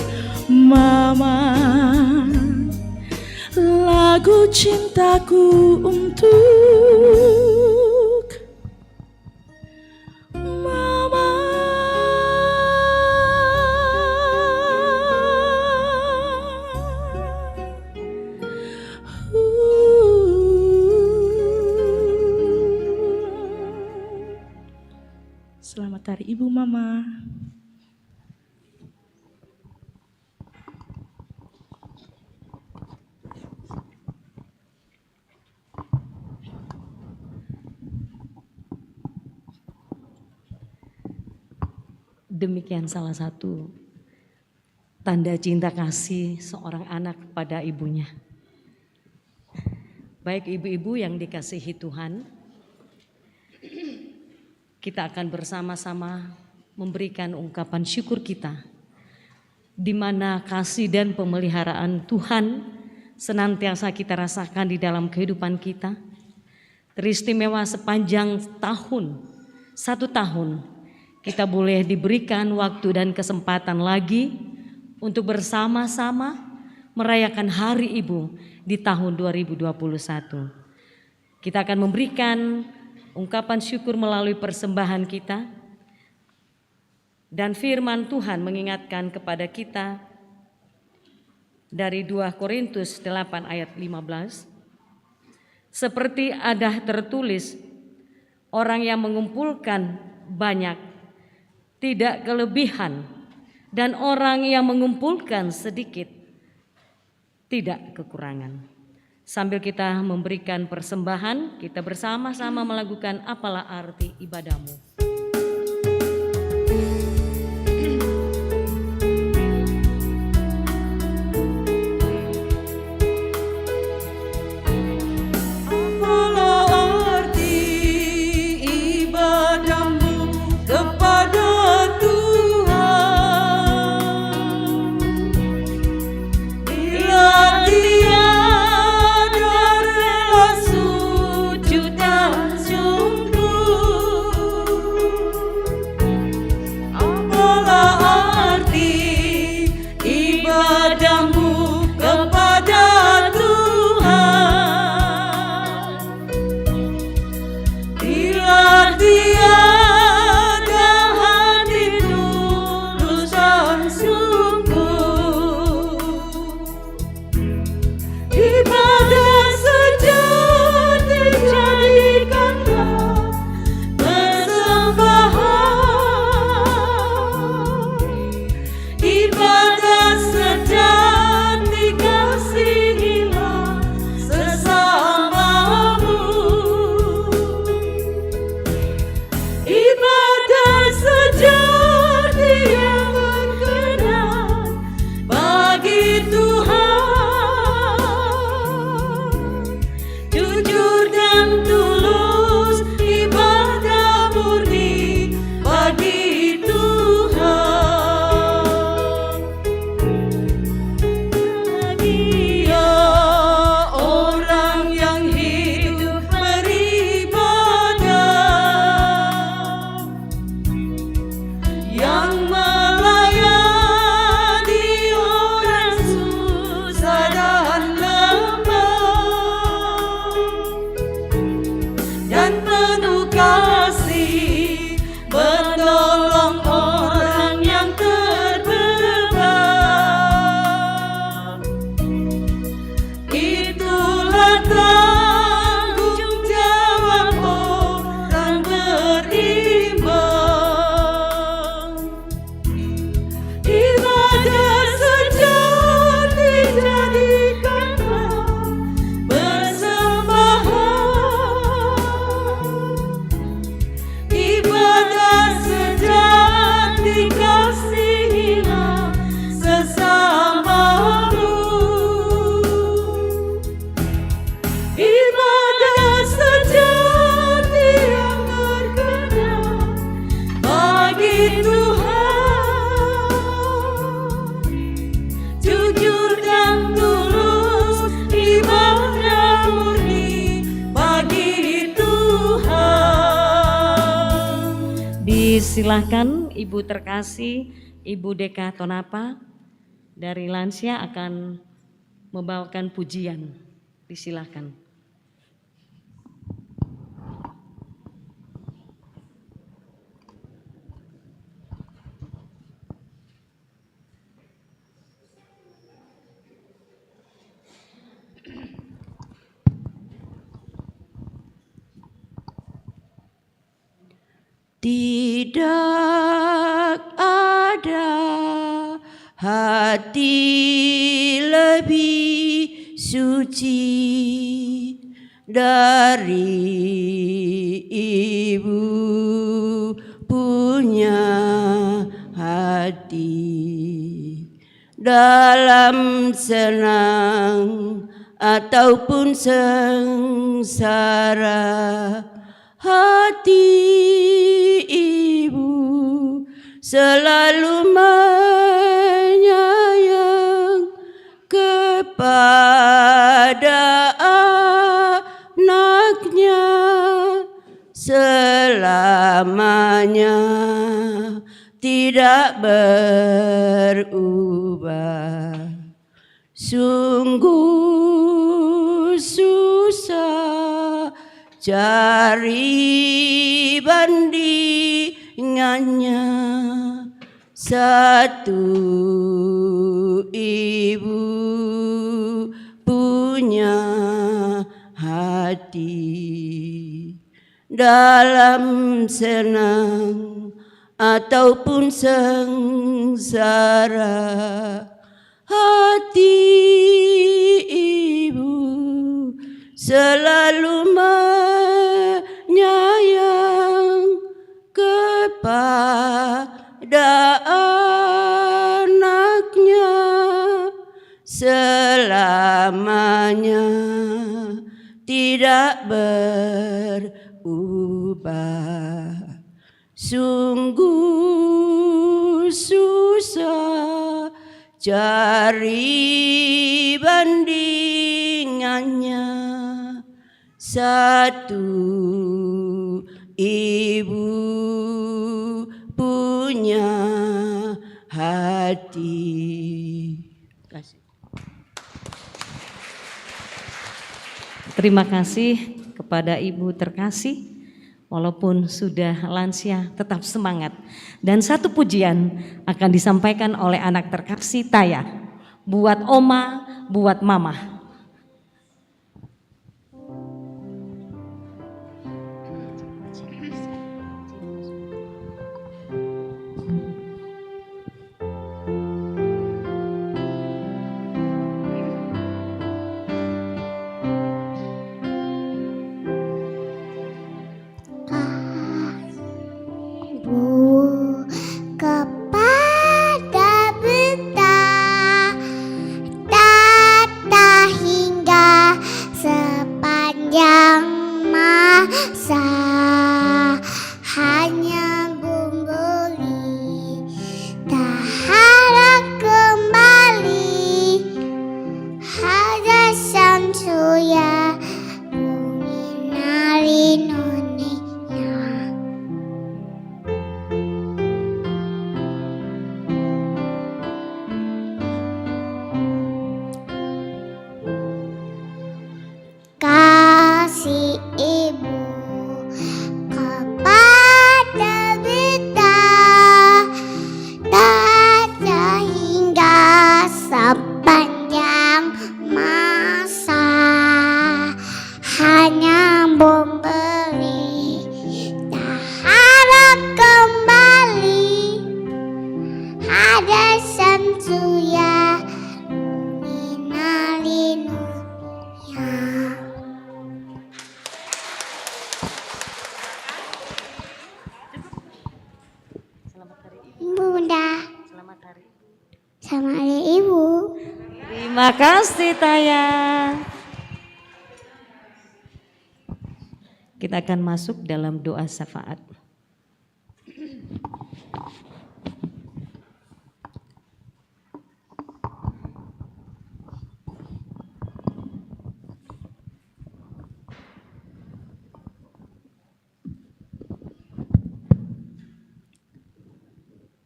Mama. Lagu cintaku untuk Mama. Selamat Hari Ibu Mama. Demikian salah satu tanda cinta kasih seorang anak pada ibunya. Baik ibu-ibu yang dikasihi Tuhan, kita akan bersama-sama memberikan ungkapan syukur kita, di mana kasih dan pemeliharaan Tuhan senantiasa kita rasakan di dalam kehidupan kita. Teristimewa sepanjang tahun, 1 tahun, kita boleh diberikan waktu dan kesempatan lagi untuk bersama-sama merayakan Hari Ibu di tahun 2021. Kita akan memberikan ungkapan syukur melalui persembahan kita, dan firman Tuhan mengingatkan kepada kita dari 2 Korintus 8 ayat 15. Seperti ada tertulis, orang yang mengumpulkan banyak tidak kelebihan, dan orang yang mengumpulkan sedikit tidak kekurangan. Sambil kita memberikan persembahan, kita bersama-sama melakukan apalah arti ibadahmu. dipersilahkan Ibu terkasih Ibu Deka Tonapa dari Lansia akan membawakan pujian. Disilahkan. Tidak ada hati lebih suci dari ibu punya hati. Dalam senang ataupun sengsara, hati ibu selalu menyayang kepada anaknya, selamanya tidak berubah. Sungguh susah cari bandingannya, satu ibu punya hati. Dalam senang ataupun sengsara, hati ibu selalu menyayang kepada anaknya, selamanya tidak berubah. Sungguh susah cari bandingannya, satu ibu punya hati. Terima kasih kepada Ibu terkasih, walaupun sudah lansia tetap semangat. Dan satu pujian akan disampaikan oleh anak terkasih Taya, buat Oma, buat Mama. Kepada beta tata hingga sepanjang masa, hanya memberi tak harap kembali, hanya sansuya mengenali noninya. Kasih ibu kepada beta tata hingga sepanjang masa, hanya memberi tak harap kembali, ada sansuya mengenali noninya. Bunda, sama ada ibu. Terima kasih Taya. Kita akan masuk dalam doa syafaat.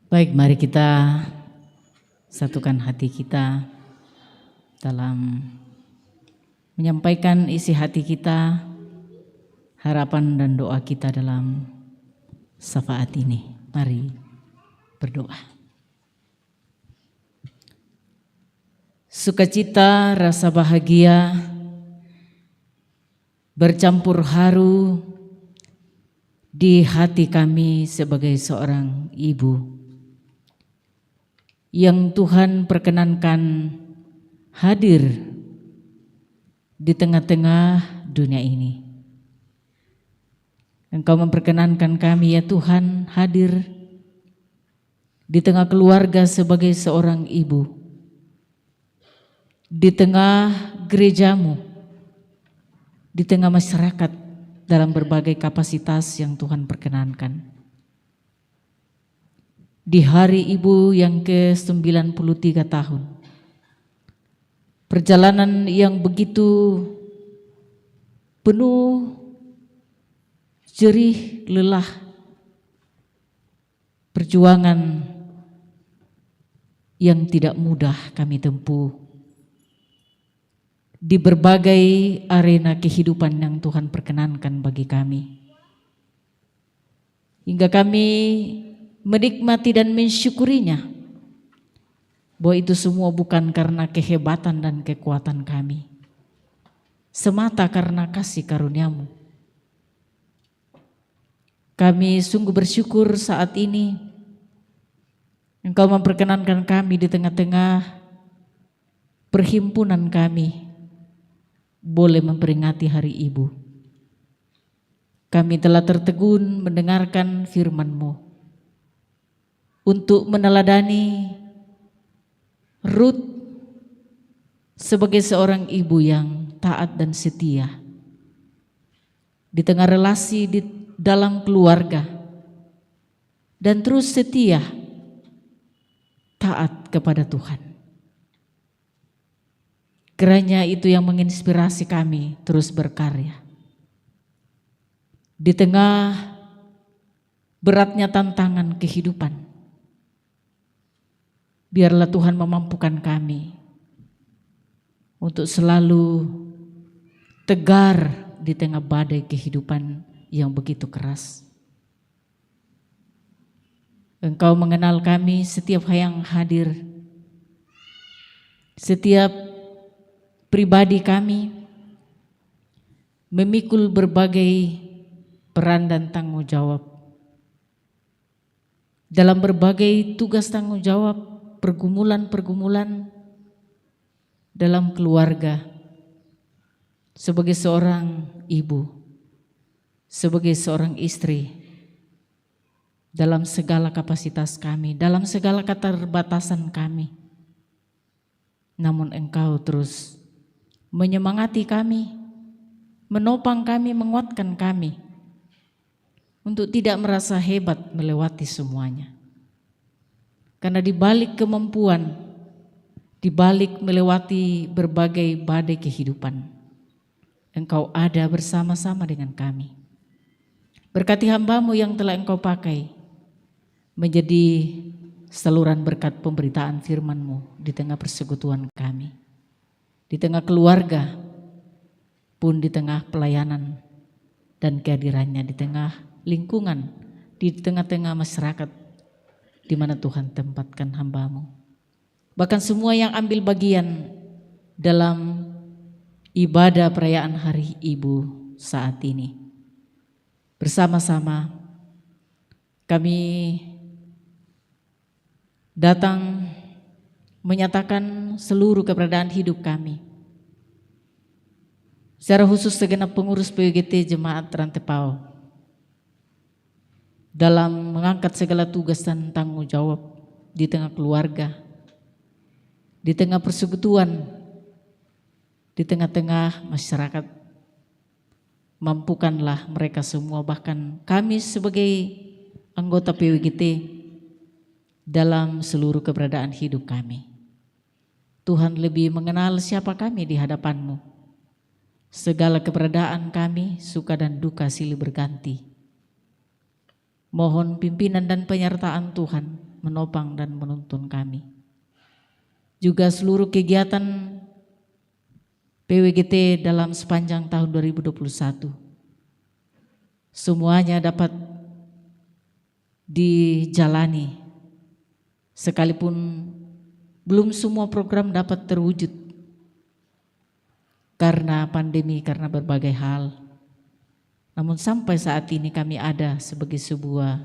Baik, mari kita satukan hati kita dalam menyampaikan isi hati kita, harapan dan doa kita dalam syafaat ini. Mari berdoa. Sukacita, rasa bahagia bercampur haru di hati kami sebagai seorang ibu yang Tuhan perkenankan hadir di tengah-tengah dunia ini. Engkau memperkenankan kami ya Tuhan hadir di tengah keluarga sebagai seorang ibu, di tengah gerejamu, di tengah masyarakat dalam berbagai kapasitas yang Tuhan perkenankan. Di hari ibu yang ke-93 tahun, perjalanan yang begitu penuh jerih lelah, perjuangan yang tidak mudah kami tempuh di berbagai arena kehidupan yang Tuhan perkenankan bagi kami, hingga kami menikmati dan mensyukurinya, bahwa itu semua bukan karena kehebatan dan kekuatan kami, semata karena kasih karunia-Mu. Kami sungguh bersyukur saat ini Engkau memperkenankan kami di tengah-tengah perhimpunan kami boleh memperingati Hari Ibu. Kami telah tertegun mendengarkan firman-Mu untuk meneladani Ruth sebagai seorang ibu yang taat dan setia di tengah relasi di dalam keluarga, dan terus setia taat kepada Tuhan. Kiranya itu yang menginspirasi kami terus berkarya di tengah beratnya tantangan kehidupan. Biarlah Tuhan memampukan kami untuk selalu tegar di tengah badai kehidupan yang begitu keras. Engkau mengenal kami setiap yang hadir, setiap pribadi kami memikul berbagai peran dan tanggung jawab dalam berbagai tugas tanggung jawab, pergumulan-pergumulan dalam keluarga, sebagai seorang ibu, sebagai seorang istri, dalam segala kapasitas kami, dalam segala keterbatasan kami. Namun Engkau terus menyemangati kami, menopang kami, menguatkan kami untuk tidak merasa hebat melewati semuanya. Karena di balik kemampuan, di balik melewati berbagai badai kehidupan, Engkau ada bersama-sama dengan kami. Berkati hamba-Mu yang telah Engkau pakai menjadi saluran berkat pemberitaan firman-Mu di tengah persekutuan kami, di tengah keluarga, pun di tengah pelayanan dan kehadirannya, di tengah lingkungan, di tengah-tengah masyarakat di mana Tuhan tempatkan hamba-Mu. Bahkan semua yang ambil bagian dalam ibadah perayaan Hari Ibu saat ini. Bersama-sama kami datang menyatakan seluruh keberadaan hidup kami. Secara khusus segenap pengurus PWGT Jemaat Rantepao dalam mengangkat segala tugas dan tanggung jawab di tengah keluarga, di tengah persekutuan, di tengah-tengah masyarakat. Mampukanlah mereka semua, bahkan kami sebagai anggota PWGT dalam seluruh keberadaan hidup kami. Tuhan lebih mengenal siapa kami di hadapan-Mu. Segala keberadaan kami, suka dan duka silih berganti. Mohon pimpinan dan penyertaan Tuhan menopang dan menuntun kami. Juga seluruh kegiatan PWGT dalam sepanjang tahun 2021 semuanya dapat dijalani, sekalipun belum semua program dapat terwujud karena pandemi, karena berbagai hal. Namun sampai saat ini kami ada sebagai sebuah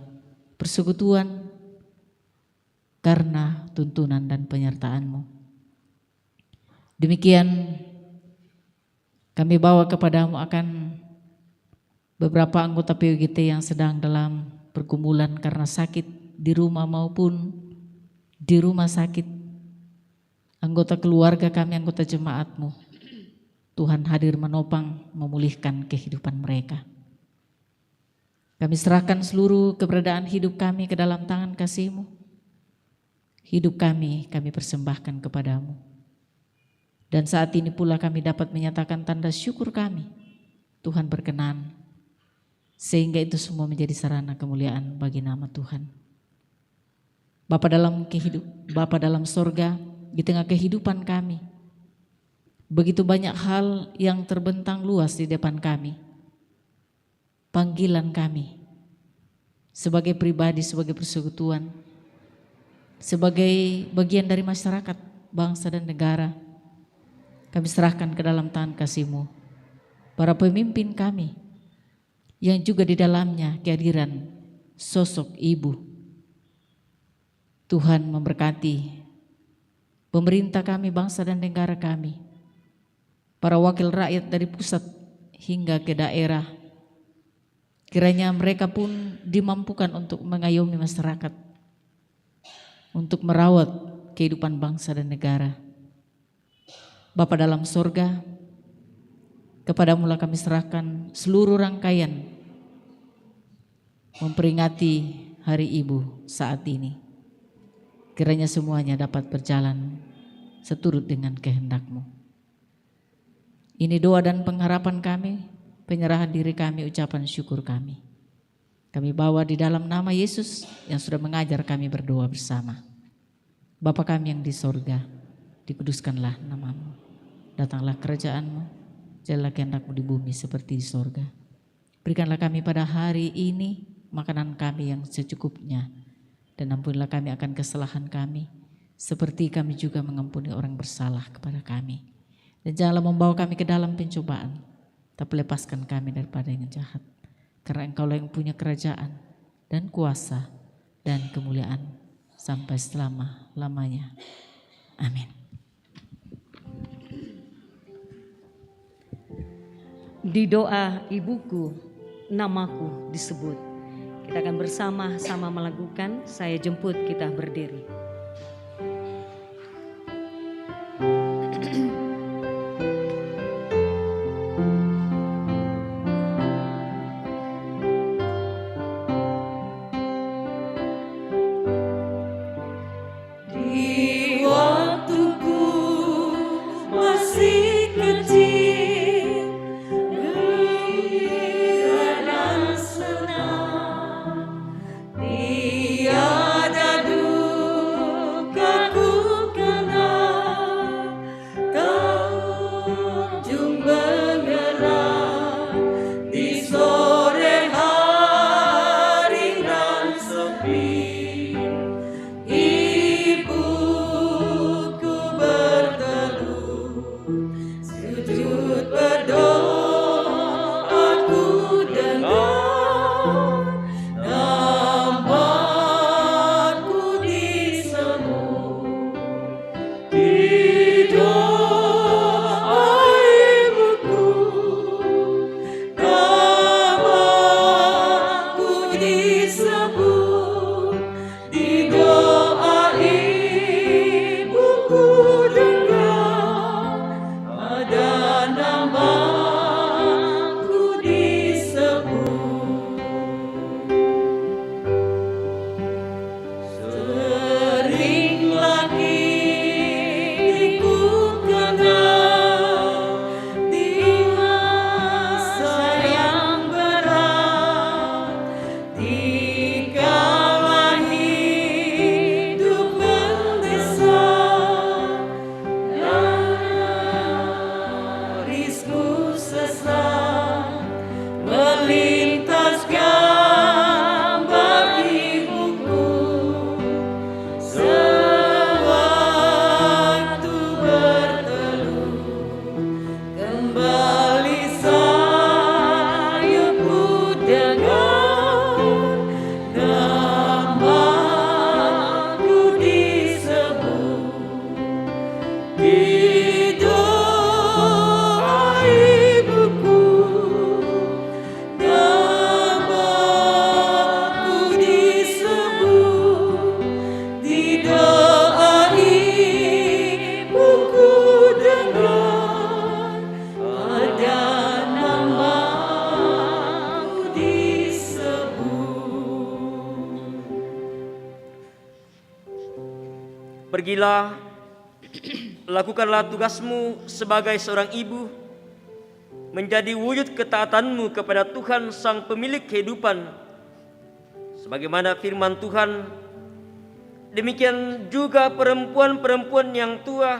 persekutuan karena tuntunan dan penyertaan-Mu. Demikian kami bawa kepadamu akan beberapa anggota PWGT yang sedang dalam pergumulan karena sakit di rumah maupun di rumah sakit. Anggota keluarga kami, anggota jemaat-Mu, Tuhan hadir menopang, memulihkan kehidupan mereka. Kami serahkan seluruh keberadaan hidup kami ke dalam tangan kasih-Mu. Hidup kami persembahkan kepadamu. Dan saat ini pula kami dapat menyatakan tanda syukur kami. Tuhan berkenan, sehingga itu semua menjadi sarana kemuliaan bagi nama Tuhan. Bapa dalam sorga, di tengah kehidupan kami, begitu banyak hal yang terbentang luas di depan kami. Panggilan kami sebagai pribadi, sebagai persekutuan, sebagai bagian dari masyarakat, bangsa dan negara, kami serahkan ke dalam tangan kasih-Mu. Para pemimpin kami yang juga di dalamnya kehadiran sosok ibu. Tuhan memberkati pemerintah kami, bangsa dan negara kami, para wakil rakyat dari pusat hingga ke daerah. Kiranya mereka pun dimampukan untuk mengayomi masyarakat, untuk merawat kehidupan bangsa dan negara. Bapa dalam sorga, kepadamu-lah kami serahkan seluruh rangkaian memperingati Hari Ibu saat ini. Kiranya semuanya dapat berjalan seturut dengan kehendak-Mu. Ini doa dan pengharapan kami, penyerahan diri kami, ucapan syukur kami. Kami bawa di dalam nama Yesus yang sudah mengajar kami berdoa bersama. Bapa kami yang di sorga, dikuduskanlah nama-Mu. Datanglah kerajaan-Mu, jadilah kehendak-Mu di bumi seperti di sorga. Berikanlah kami pada hari ini makanan kami yang secukupnya, dan ampunilah kami akan kesalahan kami, seperti kami juga mengampuni orang bersalah kepada kami. Dan janganlah membawa kami ke dalam pencobaan, tapi lepaskan kami daripada yang jahat. Karena Engkau-lah yang punya kerajaan dan kuasa dan kemuliaan sampai selama-lamanya. Amin. Di doa ibuku, namaku disebut. Kita akan bersama-sama melakukan, saya jemput, kita berdiri. Tiada duka Pergilah, lakukanlah tugasmu sebagai seorang ibu, menjadi wujud ketaatanmu kepada Tuhan Sang Pemilik kehidupan. Sebagaimana firman Tuhan, demikian juga perempuan-perempuan yang tua,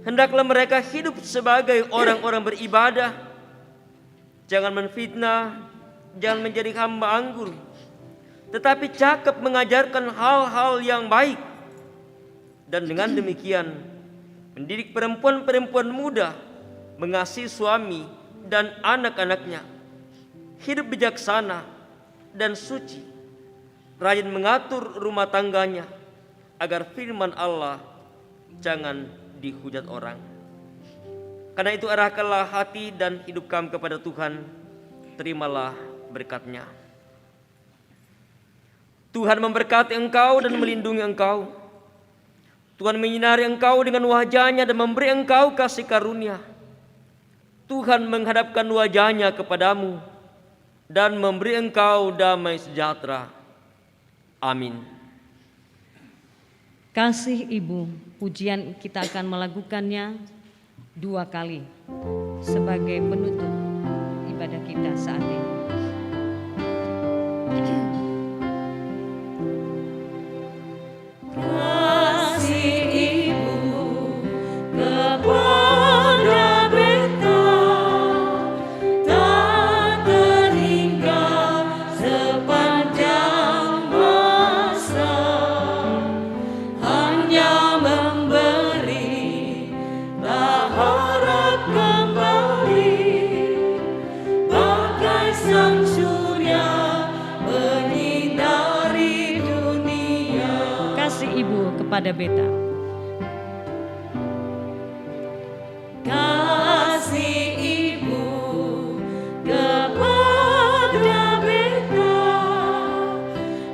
hendaklah mereka hidup sebagai orang-orang beribadah. Jangan menfitnah, jangan menjadi hamba anggur, tetapi cakap mengajarkan hal-hal yang baik. Dan dengan demikian, mendidik perempuan-perempuan muda mengasihi suami dan anak-anaknya, hidup bijaksana dan suci, rajin mengatur rumah tangganya, agar firman Allah jangan dihujat orang. Karena itu arahkanlah hati dan hidup kamu kepada Tuhan, terimalah berkat-Nya. Tuhan memberkati engkau dan melindungi engkau. Tuhan menyinari engkau dengan wajah-Nya dan memberi engkau kasih karunia. Tuhan menghadapkan wajah-Nya kepadamu dan memberi engkau damai sejahtera. Amin. Kasih Ibu, pujian kita akan melakukannya 2 kali sebagai penutup ibadah kita saat ini. Kepada Beta. Kasih Ibu kepada Beta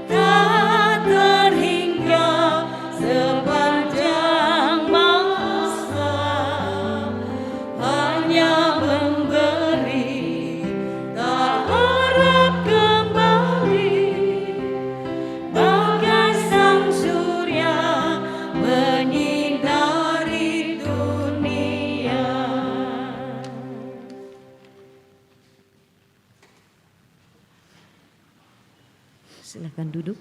tak terhingga sepanjang masa, hanya memberi tak harap kembali, bagai sang surya menyinari dunia. Silakan duduk.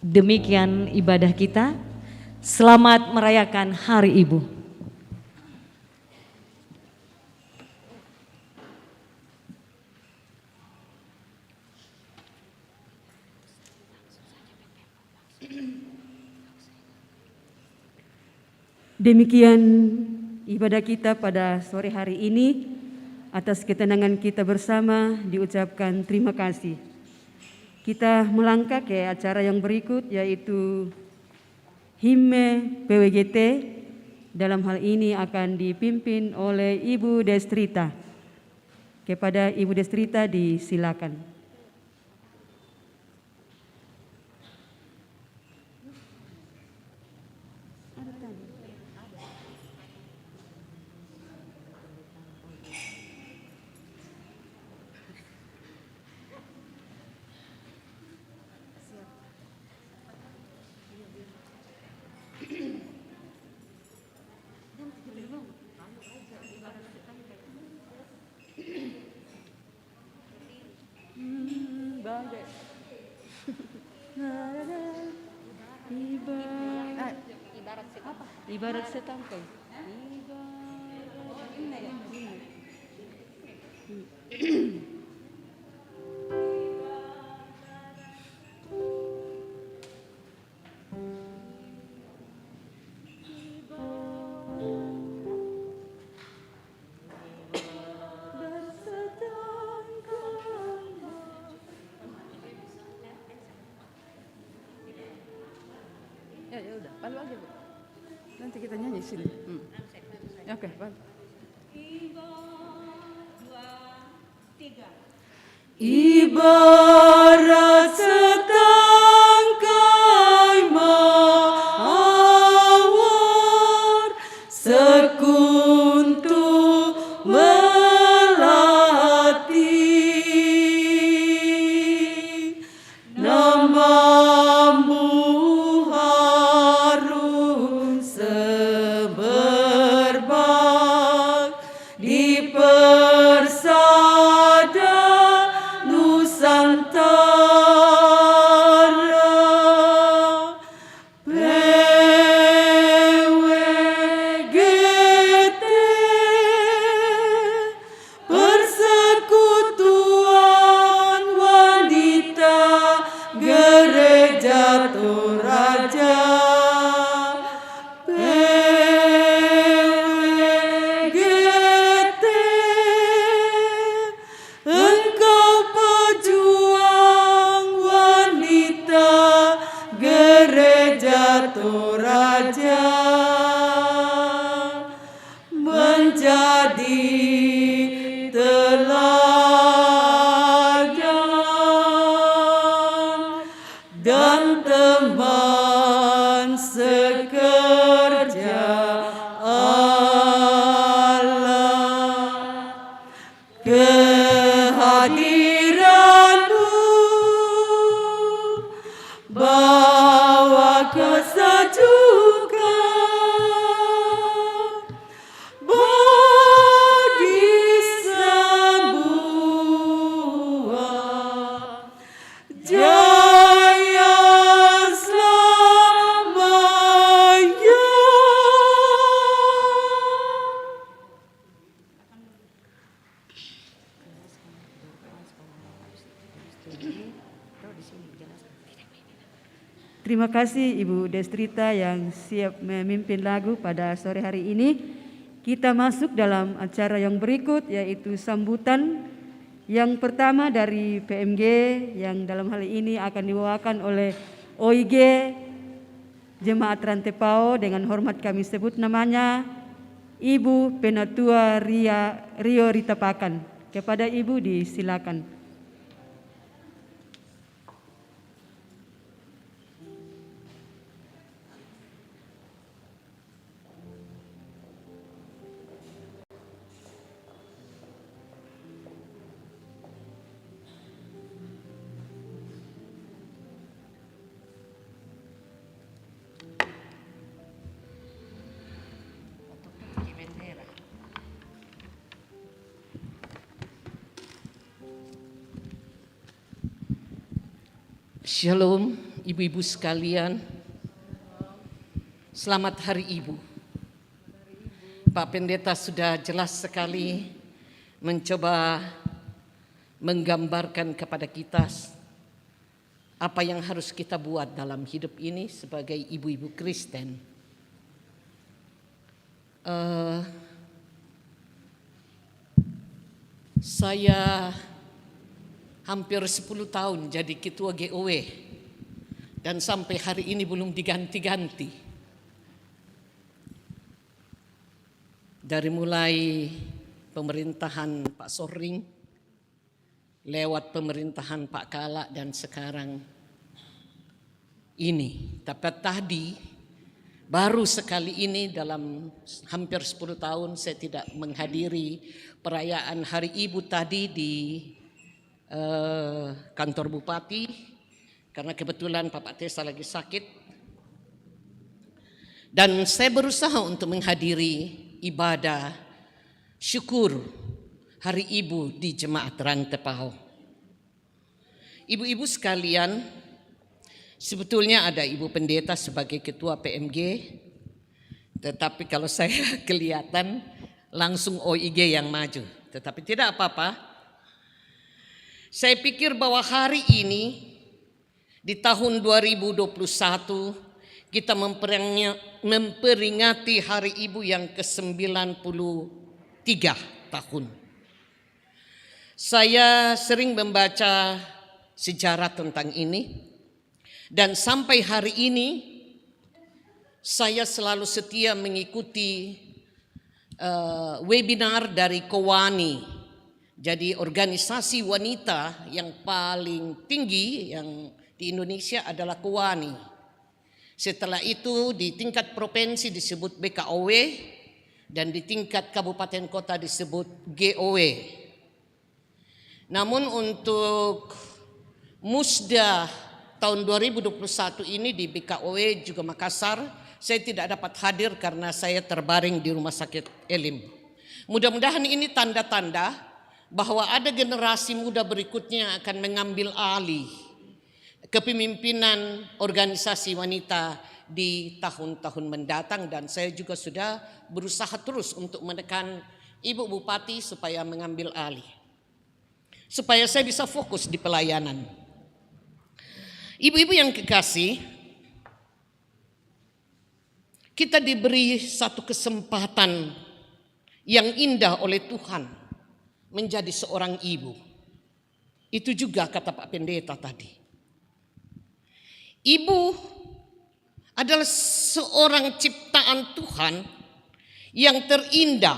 Demikian ibadah kita. Selamat merayakan Hari Ibu. Demikian ibadah kita pada sore hari ini. Atas ketenangan kita bersama diucapkan terima kasih. Kita melangkah ke acara yang berikut, yaitu himne PWGT. Dalam hal ini akan dipimpin oleh Ibu Destrita. Kepada Ibu Destrita disilakan. Ibarat setangkai. Ya udah, palu aja Bu. Nanti kita nyanyi sini. Oke, palu. Ibarat setangkai mawar sekuntum melati, namamu harum semerbak di persada Nusantara. PWGT Persekutuan Wanita Gereja Toraja. PWGT engkau pejuang wanita Gereja Toraja, menjadi teladan dan teman sekerja Allah. Kehadiranmu bawa kesejukan bagi semua. Jaya selamanya. Terima kasih Ibu Destrita yang siap memimpin lagu pada sore hari ini. Kita masuk dalam acara yang berikut, yaitu sambutan yang pertama dari PMG yang dalam hal ini akan dibawakan oleh OIG Jemaat Rantepao. Dengan hormat kami sebut namanya Ibu Penatua Rio Rita Pakan. Kepada Ibu disilakan. Shalom ibu-ibu sekalian. Selamat Hari Ibu. Pak Pendeta sudah jelas sekali mencoba menggambarkan kepada kita apa yang harus kita buat dalam hidup ini sebagai ibu-ibu Kristen. Saya hampir 10 tahun jadi ketua GOW dan sampai hari ini belum diganti-ganti. Dari mulai pemerintahan Pak Soring, lewat pemerintahan Pak Kala dan sekarang ini. Tapi tadi baru sekali ini dalam hampir 10 tahun saya tidak menghadiri perayaan Hari Ibu tadi di kantor Bupati karena kebetulan Bapak Tesa lagi sakit, dan saya berusaha untuk menghadiri ibadah syukur Hari Ibu di Jemaat Rantepao. Ibu-ibu sekalian, sebetulnya ada Ibu Pendeta sebagai ketua PMG, tetapi kalau saya kelihatan langsung OIG yang maju, tetapi tidak apa-apa. Saya pikir bahwa hari ini di tahun 2021 kita memperingati Hari Ibu yang ke-93 tahun. Saya sering membaca sejarah tentang ini dan sampai hari ini saya selalu setia mengikuti webinar dari Kowani. Jadi organisasi wanita yang paling tinggi yang di Indonesia adalah Kowani. Setelah itu di tingkat provinsi disebut BKOW dan di tingkat kabupaten kota disebut GOW. Namun untuk Musda tahun 2021 ini di BKOW juga Makassar, saya tidak dapat hadir karena saya terbaring di rumah sakit Elim. Mudah-mudahan ini tanda-tanda bahwa ada generasi muda berikutnya akan mengambil alih kepemimpinan organisasi wanita di tahun-tahun mendatang, dan saya juga sudah berusaha terus untuk menekan Ibu Bupati supaya mengambil alih, supaya saya bisa fokus di pelayanan. Ibu-ibu yang kekasih, kita diberi satu kesempatan yang indah oleh Tuhan menjadi seorang ibu. Itu juga kata Pak Pendeta tadi. Ibu adalah seorang ciptaan Tuhan yang terindah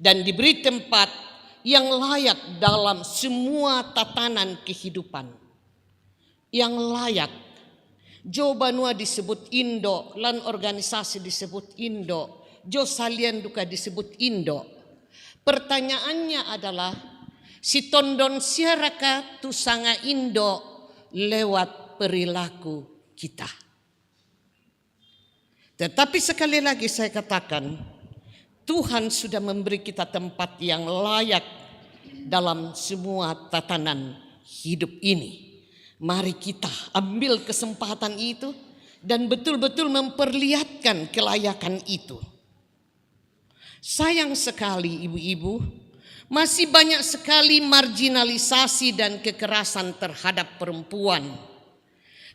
dan diberi tempat yang layak dalam semua tatanan kehidupan. Yang layak. Jo Banua disebut Indo, lan organisasi disebut Indo, Jo Salian Duka disebut Indo. Pertanyaannya adalah si tondon siaraka tu sanga Indo lewat perilaku kita. Tetapi sekali lagi saya katakan, Tuhan sudah memberi kita tempat yang layak dalam semua tatanan hidup ini. Mari kita ambil kesempatan itu dan betul-betul memperlihatkan kelayakan itu. Sayang sekali ibu-ibu, masih banyak sekali marginalisasi dan kekerasan terhadap perempuan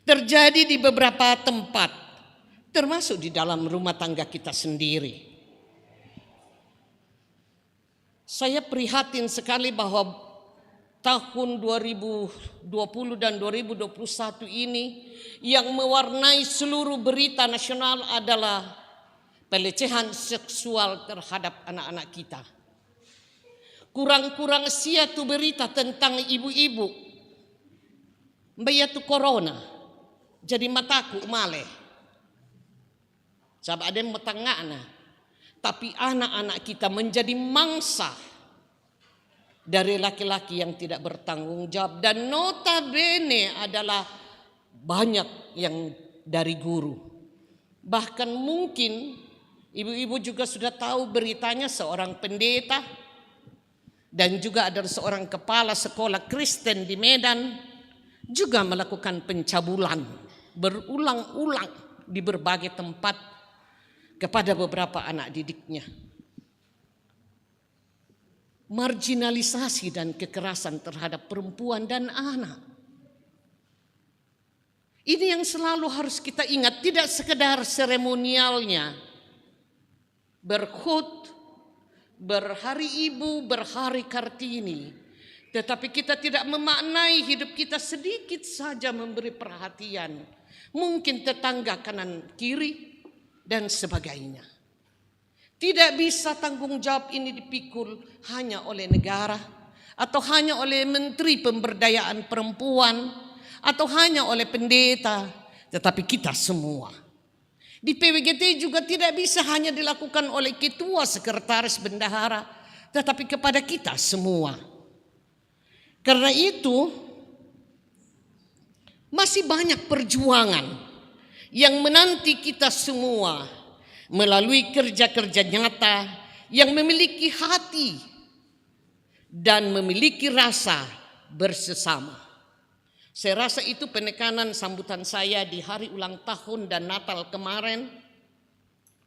terjadi di beberapa tempat, termasuk di dalam rumah tangga kita sendiri. Saya prihatin sekali bahwa tahun 2020 dan 2021 ini yang mewarnai seluruh berita nasional adalah pelecehan seksual terhadap anak-anak kita. Kurang-kurang sia tu berita tentang ibu-ibu. Mbak tu corona. Jadi mataku male. Sabab ada metangana. Tapi anak-anak kita menjadi mangsa dari laki-laki yang tidak bertanggung jawab. Dan notabene adalah banyak yang dari guru. Bahkan mungkin ibu-ibu juga sudah tahu beritanya seorang pendeta dan juga ada seorang kepala sekolah Kristen di Medan juga melakukan pencabulan berulang-ulang di berbagai tempat kepada beberapa anak didiknya. Marginalisasi dan kekerasan terhadap perempuan dan anak. Ini yang selalu harus kita ingat, tidak sekedar seremonialnya. Berkhut, berhari ibu, berhari Kartini. Tetapi kita tidak memaknai hidup kita sedikit saja memberi perhatian. Mungkin tetangga kanan kiri dan sebagainya. Tidak bisa tanggung jawab ini dipikul hanya oleh negara atau hanya oleh Menteri Pemberdayaan Perempuan atau hanya oleh pendeta, tetapi kita semua. Di PWGT juga tidak bisa hanya dilakukan oleh ketua, sekretaris, bendahara, tetapi kepada kita semua. Karena itu masih banyak perjuangan yang menanti kita semua melalui kerja-kerja nyata yang memiliki hati dan memiliki rasa bersesama. Saya rasa itu penekanan sambutan saya di hari ulang tahun dan Natal kemarin,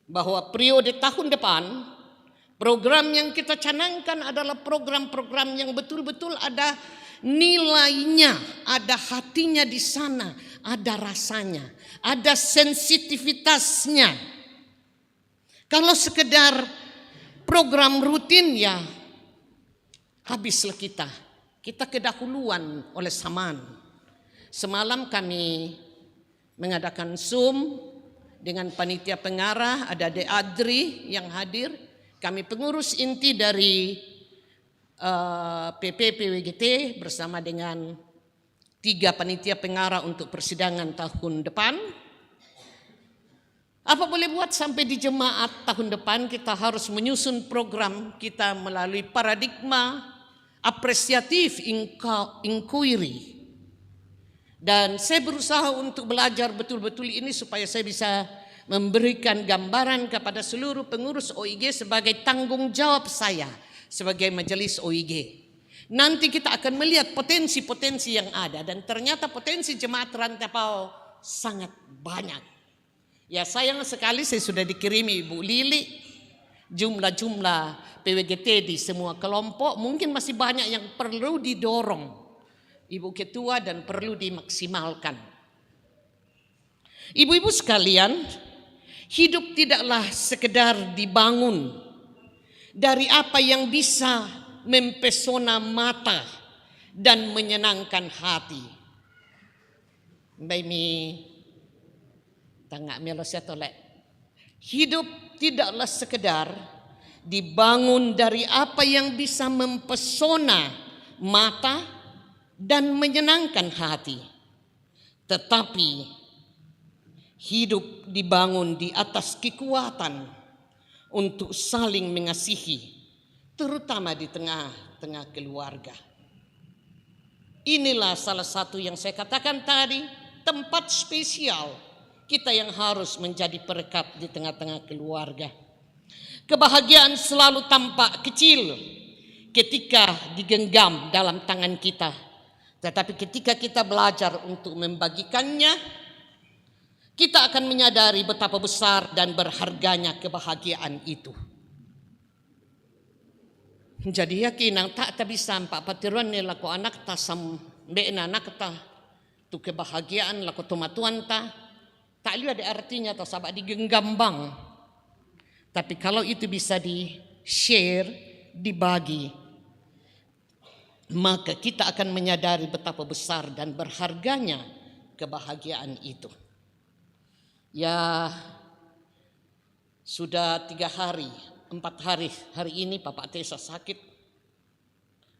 bahwa periode tahun depan program yang kita canangkan adalah program-program yang betul-betul ada nilainya, ada hatinya di sana, ada rasanya, ada sensitivitasnya. Kalau sekedar program rutin ya habislah kita kedahuluan oleh zaman. Semalam kami mengadakan Zoom dengan panitia pengarah, ada De Adri yang hadir. Kami pengurus inti dari PPWGT bersama dengan 3 panitia pengarah untuk persidangan tahun depan. Apa boleh buat sampai di jemaat tahun depan kita harus menyusun program kita melalui paradigma apresiatif inquiry. Dan saya berusaha untuk belajar betul-betul ini supaya saya bisa memberikan gambaran kepada seluruh pengurus OIG sebagai tanggung jawab saya sebagai majelis OIG. Nanti kita akan melihat potensi-potensi yang ada dan ternyata potensi jemaat rantau sangat banyak. Ya sayang sekali saya sudah dikirimi Ibu Lili jumlah-jumlah PWGT di semua kelompok, mungkin masih banyak yang perlu didorong Ibu Ketua dan perlu dimaksimalkan. Ibu-ibu sekalian, hidup tidaklah sekedar dibangun dari apa yang bisa mempesona mata dan menyenangkan hati. Mbak Mi, tangga melosia tolek. Hidup tidaklah sekedar dibangun dari apa yang bisa mempesona mata dan menyenangkan hati. Tetapi hidup dibangun di atas kekuatan untuk saling mengasihi, terutama di tengah-tengah keluarga. Inilah salah satu yang saya katakan tadi, tempat spesial kita yang harus menjadi perekat di tengah-tengah keluarga. Kebahagiaan selalu tampak kecil ketika digenggam dalam tangan kita. Tetapi ketika kita belajar untuk membagikannya, kita akan menyadari betapa besar dan berharganya kebahagiaan itu. Jadi yakin tak bisa empat patiruan ni laku anak ta sambeina anak ta tu kebahagiaan laku tomatuan ta tak lihat ada artinya ta sabak digenggam bang. Tapi kalau itu bisa di share, dibagi, maka kita akan menyadari betapa besar dan berharganya kebahagiaan itu. Ya, sudah 3 hari, 4 hari, hari ini Bapak Tesa sakit.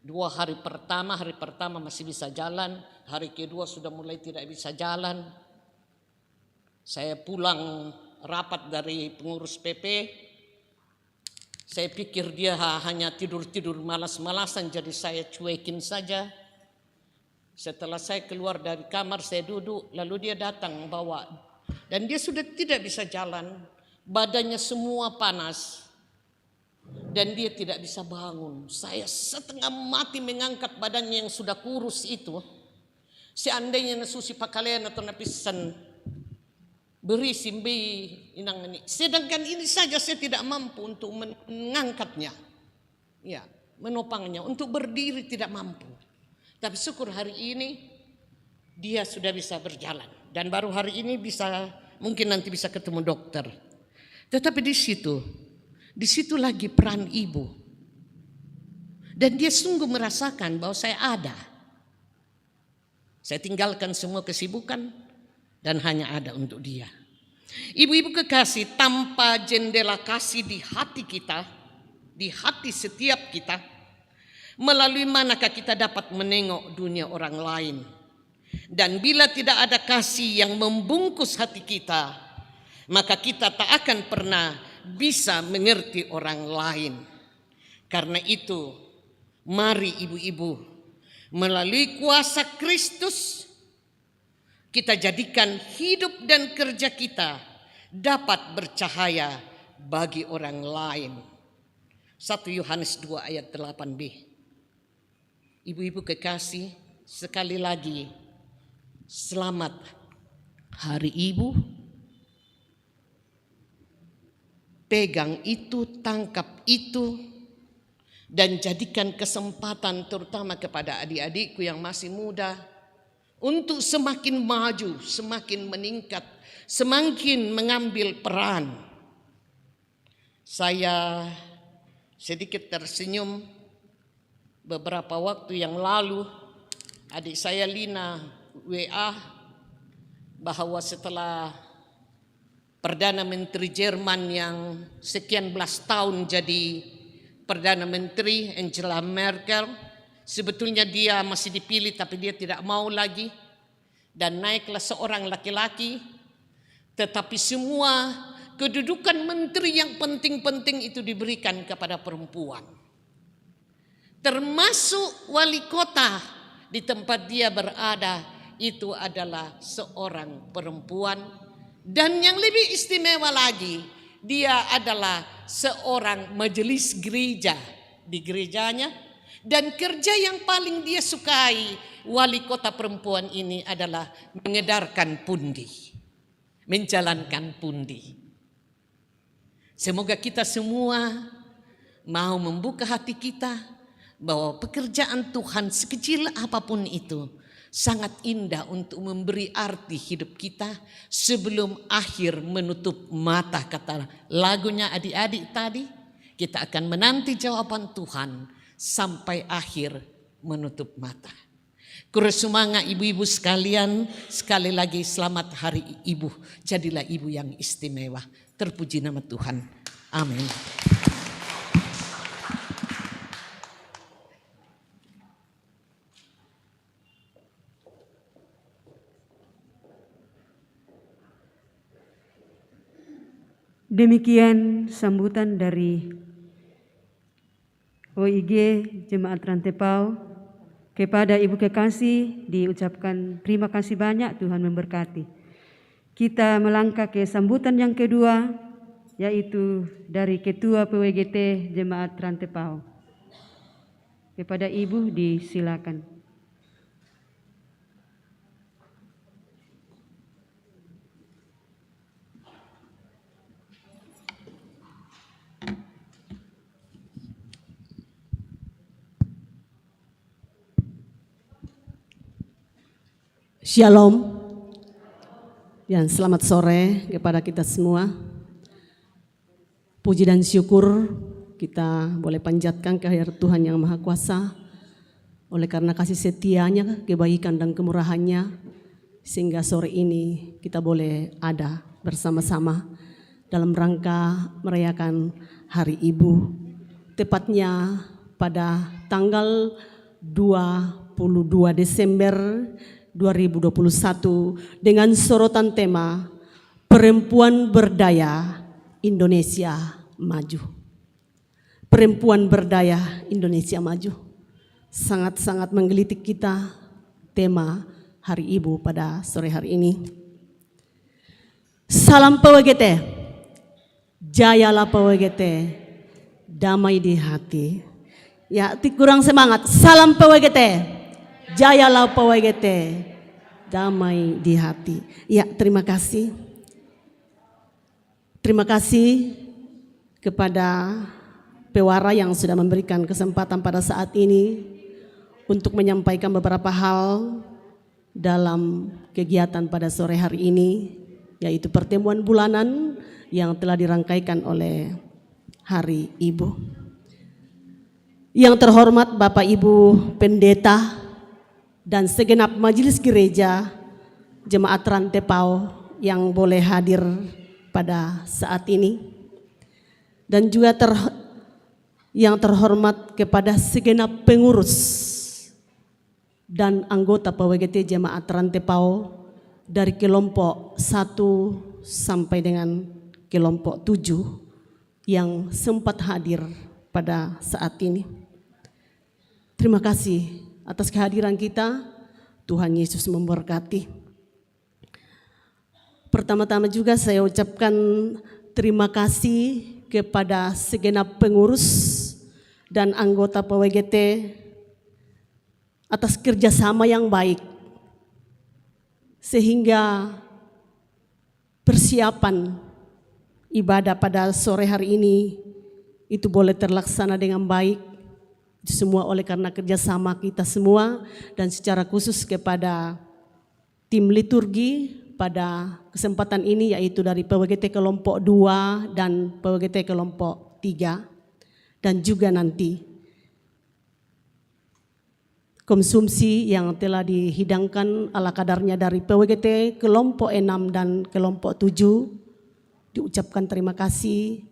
2 hari pertama masih bisa jalan, hari kedua sudah mulai tidak bisa jalan. Saya pulang rapat dari pengurus PP, saya pikir dia hanya tidur-tidur malas-malasan, jadi saya cuekin saja. Setelah saya keluar dari kamar, saya duduk, lalu dia datang bawa, dan dia sudah tidak bisa jalan, badannya semua panas. Dan dia tidak bisa bangun. Saya setengah mati mengangkat badannya yang sudah kurus itu. Seandainya nasusi pakaian atau napisan beri simbi inang ini. Sedangkan ini saja saya tidak mampu untuk mengangkatnya. Ya, menopangnya. Untuk berdiri tidak mampu. Tapi syukur hari ini dia sudah bisa berjalan. Dan baru hari ini bisa, mungkin nanti bisa ketemu dokter. Tetapi di situ lagi peran ibu. Dan dia sungguh merasakan bahwa saya ada. Saya tinggalkan semua kesibukan dan hanya ada untuk dia. Ibu-ibu kekasih, tanpa jendela kasih di hati kita, di hati setiap kita, melalui manakah kita dapat menengok dunia orang lain? Dan bila tidak ada kasih yang membungkus hati kita, maka kita tak akan pernah bisa mengerti orang lain. Karena itu, mari ibu-ibu, melalui kuasa Kristus, kita jadikan hidup dan kerja kita dapat bercahaya bagi orang lain. 1 Yohanes 2 ayat 8b. Ibu-ibu kekasih, sekali lagi, selamat Hari Ibu. Pegang itu, tangkap itu, dan jadikan kesempatan terutama kepada adik-adikku yang masih muda untuk semakin maju, semakin meningkat, semakin mengambil peran. Saya sedikit tersenyum beberapa waktu yang lalu, adik saya Lina WA bahwa setelah Perdana Menteri Jerman yang sekian belas tahun jadi Perdana Menteri, Angela Merkel, sebetulnya dia masih dipilih tapi dia tidak mau lagi. Dan naiklah seorang laki-laki, tetapi semua kedudukan menteri yang penting-penting itu diberikan kepada perempuan. Termasuk wali kota di tempat dia berada, itu adalah seorang perempuan. Dan yang lebih istimewa lagi, dia adalah seorang majelis gereja di gerejanya. Dan kerja yang paling dia sukai wali kota perempuan ini adalah mengedarkan pundi, menjalankan pundi. Semoga kita semua mau membuka hati kita bahwa pekerjaan Tuhan sekecil apapun itu sangat indah untuk memberi arti hidup kita sebelum akhir menutup mata, kata lagunya adik-adik tadi. Kita akan menanti jawaban Tuhan sampai akhir menutup mata. Kurusumanga ibu-ibu sekalian, sekali lagi selamat Hari Ibu. Jadilah ibu yang istimewa. Terpuji nama Tuhan. Amin. Demikian sambutan dari OIG Jemaat Rantepau. Kepada Ibu Kekasih diucapkan terima kasih banyak, Tuhan memberkati. Kita melangkah ke sambutan yang kedua, yaitu dari Ketua PWGT Jemaat Rantepau. Kepada Ibu disilakan. Shalom dan selamat sore kepada kita semua. Puji dan syukur kita boleh panjatkan kehadirat Tuhan yang Maha Kuasa. Oleh karena kasih setianya, kebaikan dan kemurahannya, sehingga sore ini kita boleh ada bersama-sama dalam rangka merayakan Hari Ibu. Tepatnya pada tanggal 22 Desember 2021 dengan sorotan tema Perempuan Berdaya Indonesia Maju. Perempuan berdaya Indonesia maju. Sangat-sangat menggelitik kita tema Hari Ibu pada sore hari ini. Salam PWGT, jayalah PWGT, damai di hati. Ya, kurang semangat. Salam PWGT, jayalah PWGT, damai di hati. Ya, terima kasih. Terima kasih kepada Pewara yang sudah memberikan kesempatan pada saat ini untuk menyampaikan beberapa hal dalam kegiatan pada sore hari ini, yaitu pertemuan bulanan yang telah dirangkaikan oleh Hari Ibu. Yang terhormat Bapak Ibu Pendeta dan segenap majelis gereja Jemaat Rantepao yang boleh hadir pada saat ini, dan juga yang terhormat kepada segenap pengurus dan anggota PWGT Jemaat Rantepao dari kelompok 1 sampai dengan kelompok 7 yang sempat hadir pada saat ini. Terima kasih atas kehadiran kita. Tuhan Yesus memberkati. Pertama-tama juga saya ucapkan terima kasih kepada segenap pengurus dan anggota PWGT atas kerjasama yang baik, sehingga persiapan ibadah pada sore hari ini itu boleh terlaksana dengan baik. Itu semua oleh karena kerjasama kita semua, dan secara khusus kepada tim liturgi pada kesempatan ini, yaitu dari PWGT kelompok 2 dan PWGT kelompok 3, dan juga nanti konsumsi yang telah dihidangkan ala kadarnya dari PWGT kelompok 6 dan kelompok 7. Diucapkan terima kasih.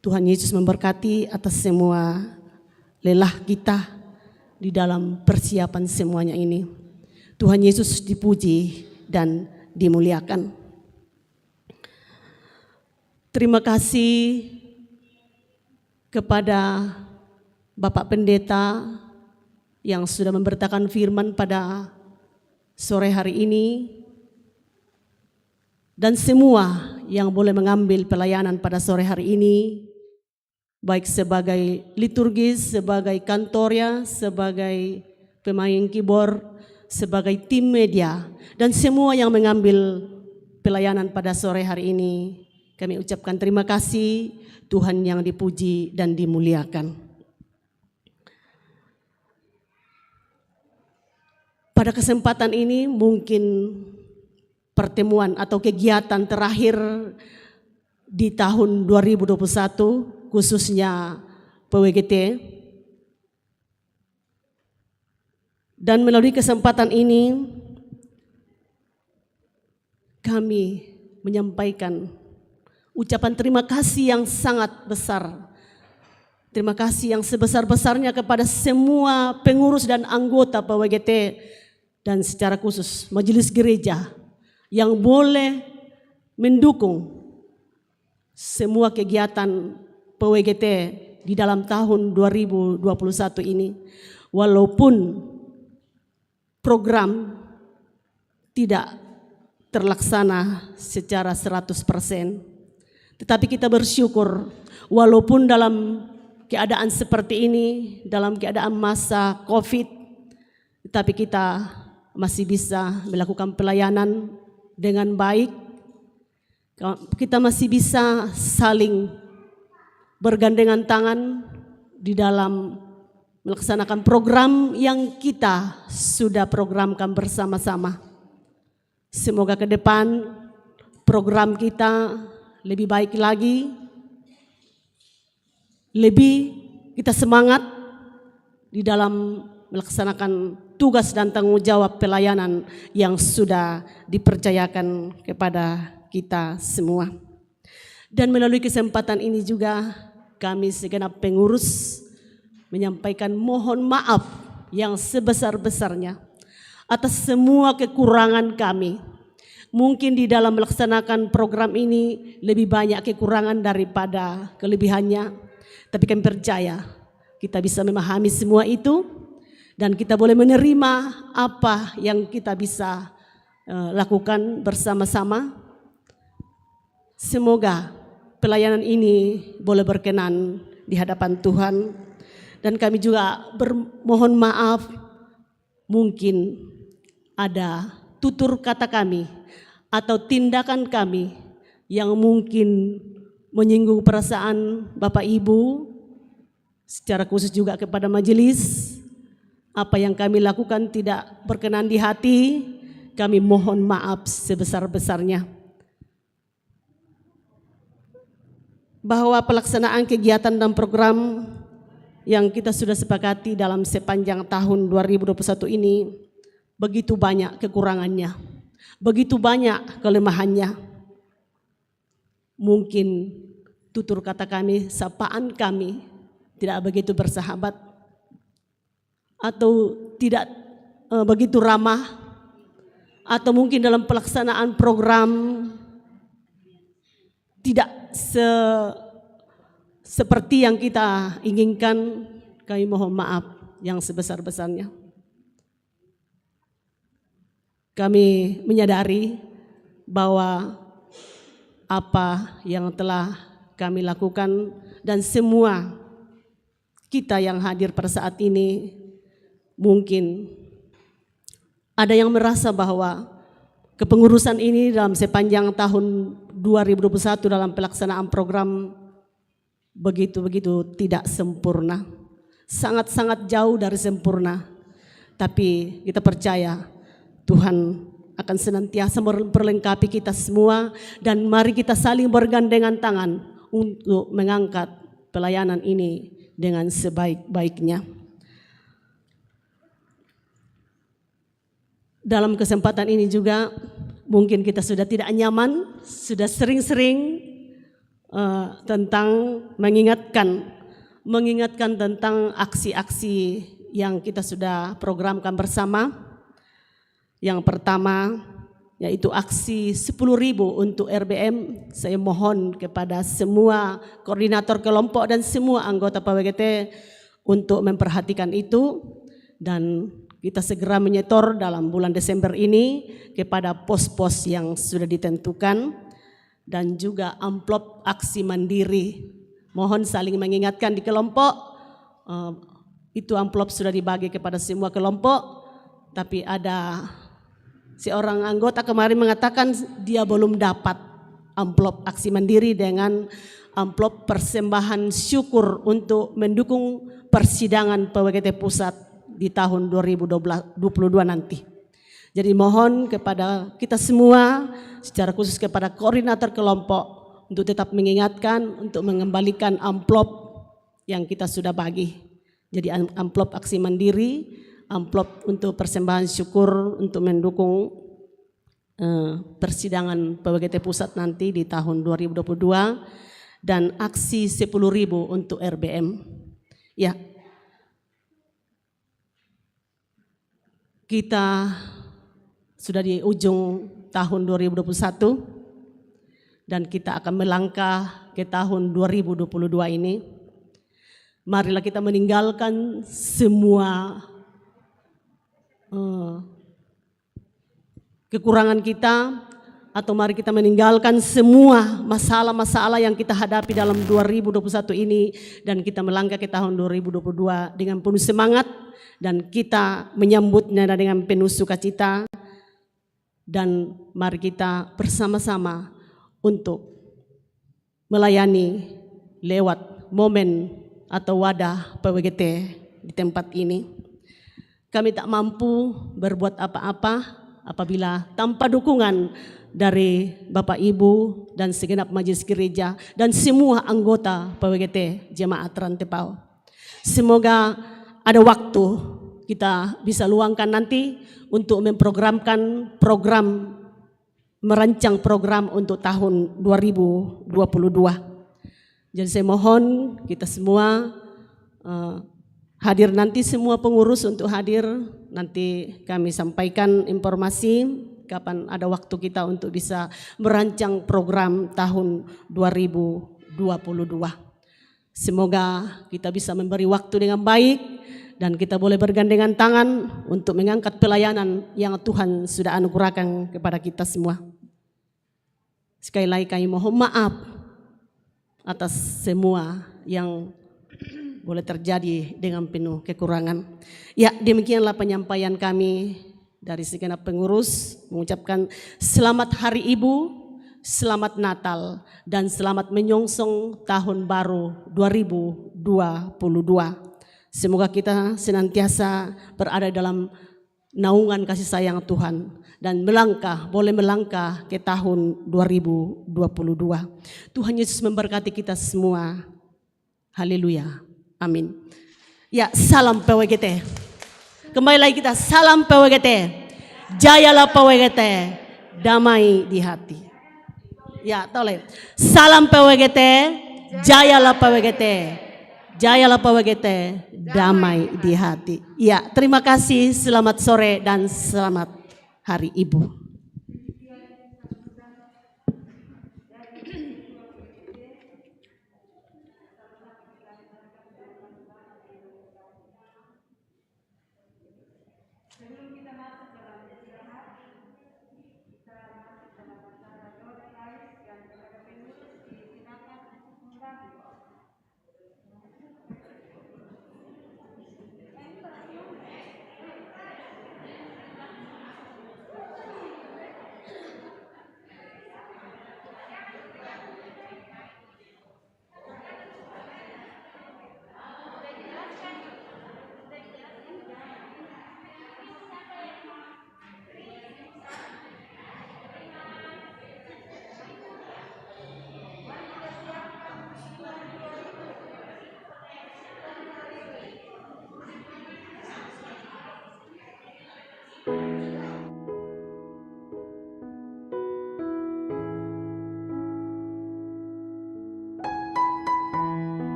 Tuhan Yesus memberkati atas semua lelah kita di dalam persiapan semuanya ini. Tuhan Yesus dipuji dan dimuliakan. Terima kasih kepada Bapak Pendeta yang sudah memberitakan firman pada sore hari ini, dan semua yang boleh mengambil pelayanan pada sore hari ini, baik sebagai liturgis, sebagai kantorya, sebagai pemain keyboard, sebagai tim media, dan semua yang mengambil pelayanan pada sore hari ini. Kami ucapkan terima kasih. Tuhan yang dipuji dan dimuliakan. Pada kesempatan ini mungkin pertemuan atau kegiatan terakhir di tahun 2021, khususnya PWGT. Dan melalui kesempatan ini kami menyampaikan ucapan terima kasih yang sangat besar. Terima kasih yang sebesar-besarnya kepada semua pengurus dan anggota PWGT, dan secara khusus majelis gereja yang boleh mendukung semua kegiatan PWGT di dalam tahun 2021 ini. Walaupun program tidak terlaksana secara 100%, tetapi kita bersyukur walaupun dalam keadaan seperti ini, dalam keadaan masa COVID, tetapi kita masih bisa melakukan pelayanan dengan baik. Kita masih bisa saling bergandengan tangan di dalam melaksanakan program yang kita sudah programkan bersama-sama. Semoga ke depan program kita lebih baik lagi, lebih kita semangat di dalam melaksanakan tugas dan tanggung jawab pelayanan yang sudah dipercayakan kepada kita semua. Dan melalui kesempatan ini juga kami segenap pengurus menyampaikan mohon maaf yang sebesar-besarnya atas semua kekurangan kami. Mungkin di dalam melaksanakan program ini lebih banyak kekurangan daripada kelebihannya, tapi kami percaya kita bisa memahami semua itu dan kita boleh menerima apa yang kita bisa lakukan bersama-sama. Semoga pelayanan ini boleh berkenan di hadapan Tuhan, dan kami juga bermohon maaf mungkin ada tutur kata kami atau tindakan kami yang mungkin menyinggung perasaan Bapak Ibu, secara khusus juga kepada majelis. Apa yang kami lakukan tidak berkenan di hati, kami mohon maaf sebesar-besarnya. Bahwa pelaksanaan kegiatan dan program yang kita sudah sepakati dalam sepanjang tahun 2021 ini begitu banyak kekurangannya, begitu banyak kelemahannya. Mungkin tutur kata kami, sapaan kami tidak begitu bersahabat atau tidak begitu ramah, atau mungkin dalam pelaksanaan program tidak seperti yang kita inginkan. Kami mohon maaf yang sebesar-besarnya. Kami menyadari bahwa apa yang telah kami lakukan dan semua kita yang hadir pada saat ini, mungkin ada yang merasa bahwa kepengurusan ini dalam sepanjang tahun 2021 dalam pelaksanaan program begitu-begitu tidak sempurna, sangat-sangat jauh dari sempurna. Tapi kita percaya Tuhan akan senantiasa memperlengkapi kita semua, dan mari kita saling bergandengan tangan untuk mengangkat pelayanan ini dengan sebaik-baiknya. Dalam kesempatan ini juga mungkin kita sudah tidak nyaman, sudah sering-sering tentang mengingatkan tentang aksi-aksi yang kita sudah programkan bersama. Yang pertama yaitu aksi 10.000 untuk RBM. Saya mohon kepada semua koordinator kelompok dan semua anggota PWGT untuk memperhatikan itu, dan kita segera menyetor dalam bulan Desember ini kepada pos-pos yang sudah ditentukan, dan juga amplop aksi mandiri. Mohon saling mengingatkan di kelompok, itu amplop sudah dibagi kepada semua kelompok, tapi ada seorang anggota kemarin mengatakan dia belum dapat amplop aksi mandiri dengan amplop persembahan syukur untuk mendukung persidangan PWGT Pusat di tahun 2022 nanti. Jadi mohon kepada kita semua, secara khusus kepada koordinator kelompok, untuk tetap mengingatkan untuk mengembalikan amplop yang kita sudah bagi. Jadi amplop aksi mandiri, amplop untuk persembahan syukur untuk mendukung persidangan PWGT Pusat nanti di tahun 2022, dan aksi 10.000 untuk RBM. Ya, kita sudah di ujung tahun 2021 dan kita akan melangkah ke tahun 2022 ini. Marilah kita meninggalkan semua kekurangan kita, atau mari kita meninggalkan semua masalah-masalah yang kita hadapi dalam 2021 ini, dan kita melangkah ke tahun 2022 dengan penuh semangat, dan kita menyambutnya dengan penuh sukacita. Dan mari kita bersama-sama untuk melayani lewat momen atau wadah PWGT di tempat ini. Kami tak mampu berbuat apa-apa apabila tanpa dukungan dari Bapak Ibu dan segenap majelis gereja dan semua anggota PWGT Jemaat Rantepau. Semoga ada waktu kita bisa luangkan nanti untuk memprogramkan merancang program untuk tahun 2022. Jadi saya mohon kita semua hadir nanti, semua pengurus untuk hadir. Nanti kami sampaikan informasi kapan ada waktu kita untuk bisa merancang program tahun 2022. Semoga kita bisa memberi waktu dengan baik dan kita boleh bergandengan tangan untuk mengangkat pelayanan yang Tuhan sudah anugerahkan kepada kita semua. Sekali lagi kami mohon maaf atas semua yang boleh terjadi dengan penuh kekurangan. Ya, demikianlah penyampaian kami dari segenap pengurus, mengucapkan selamat Hari Ibu, selamat Natal, dan selamat menyongsong tahun baru 2022. Semoga kita senantiasa berada dalam naungan kasih sayang Tuhan dan boleh melangkah ke tahun 2022. Tuhan Yesus memberkati kita semua. Haleluya. Amin. Ya, salam PWGT. Kembali lagi kita, salam PWGT. Jayalah PWGT, damai di hati. Ya, toleh. Salam PWGT, jayalah PWGT. Jayalah PWGT, damai di hati. Ya, terima kasih, selamat sore dan selamat Hari Ibu.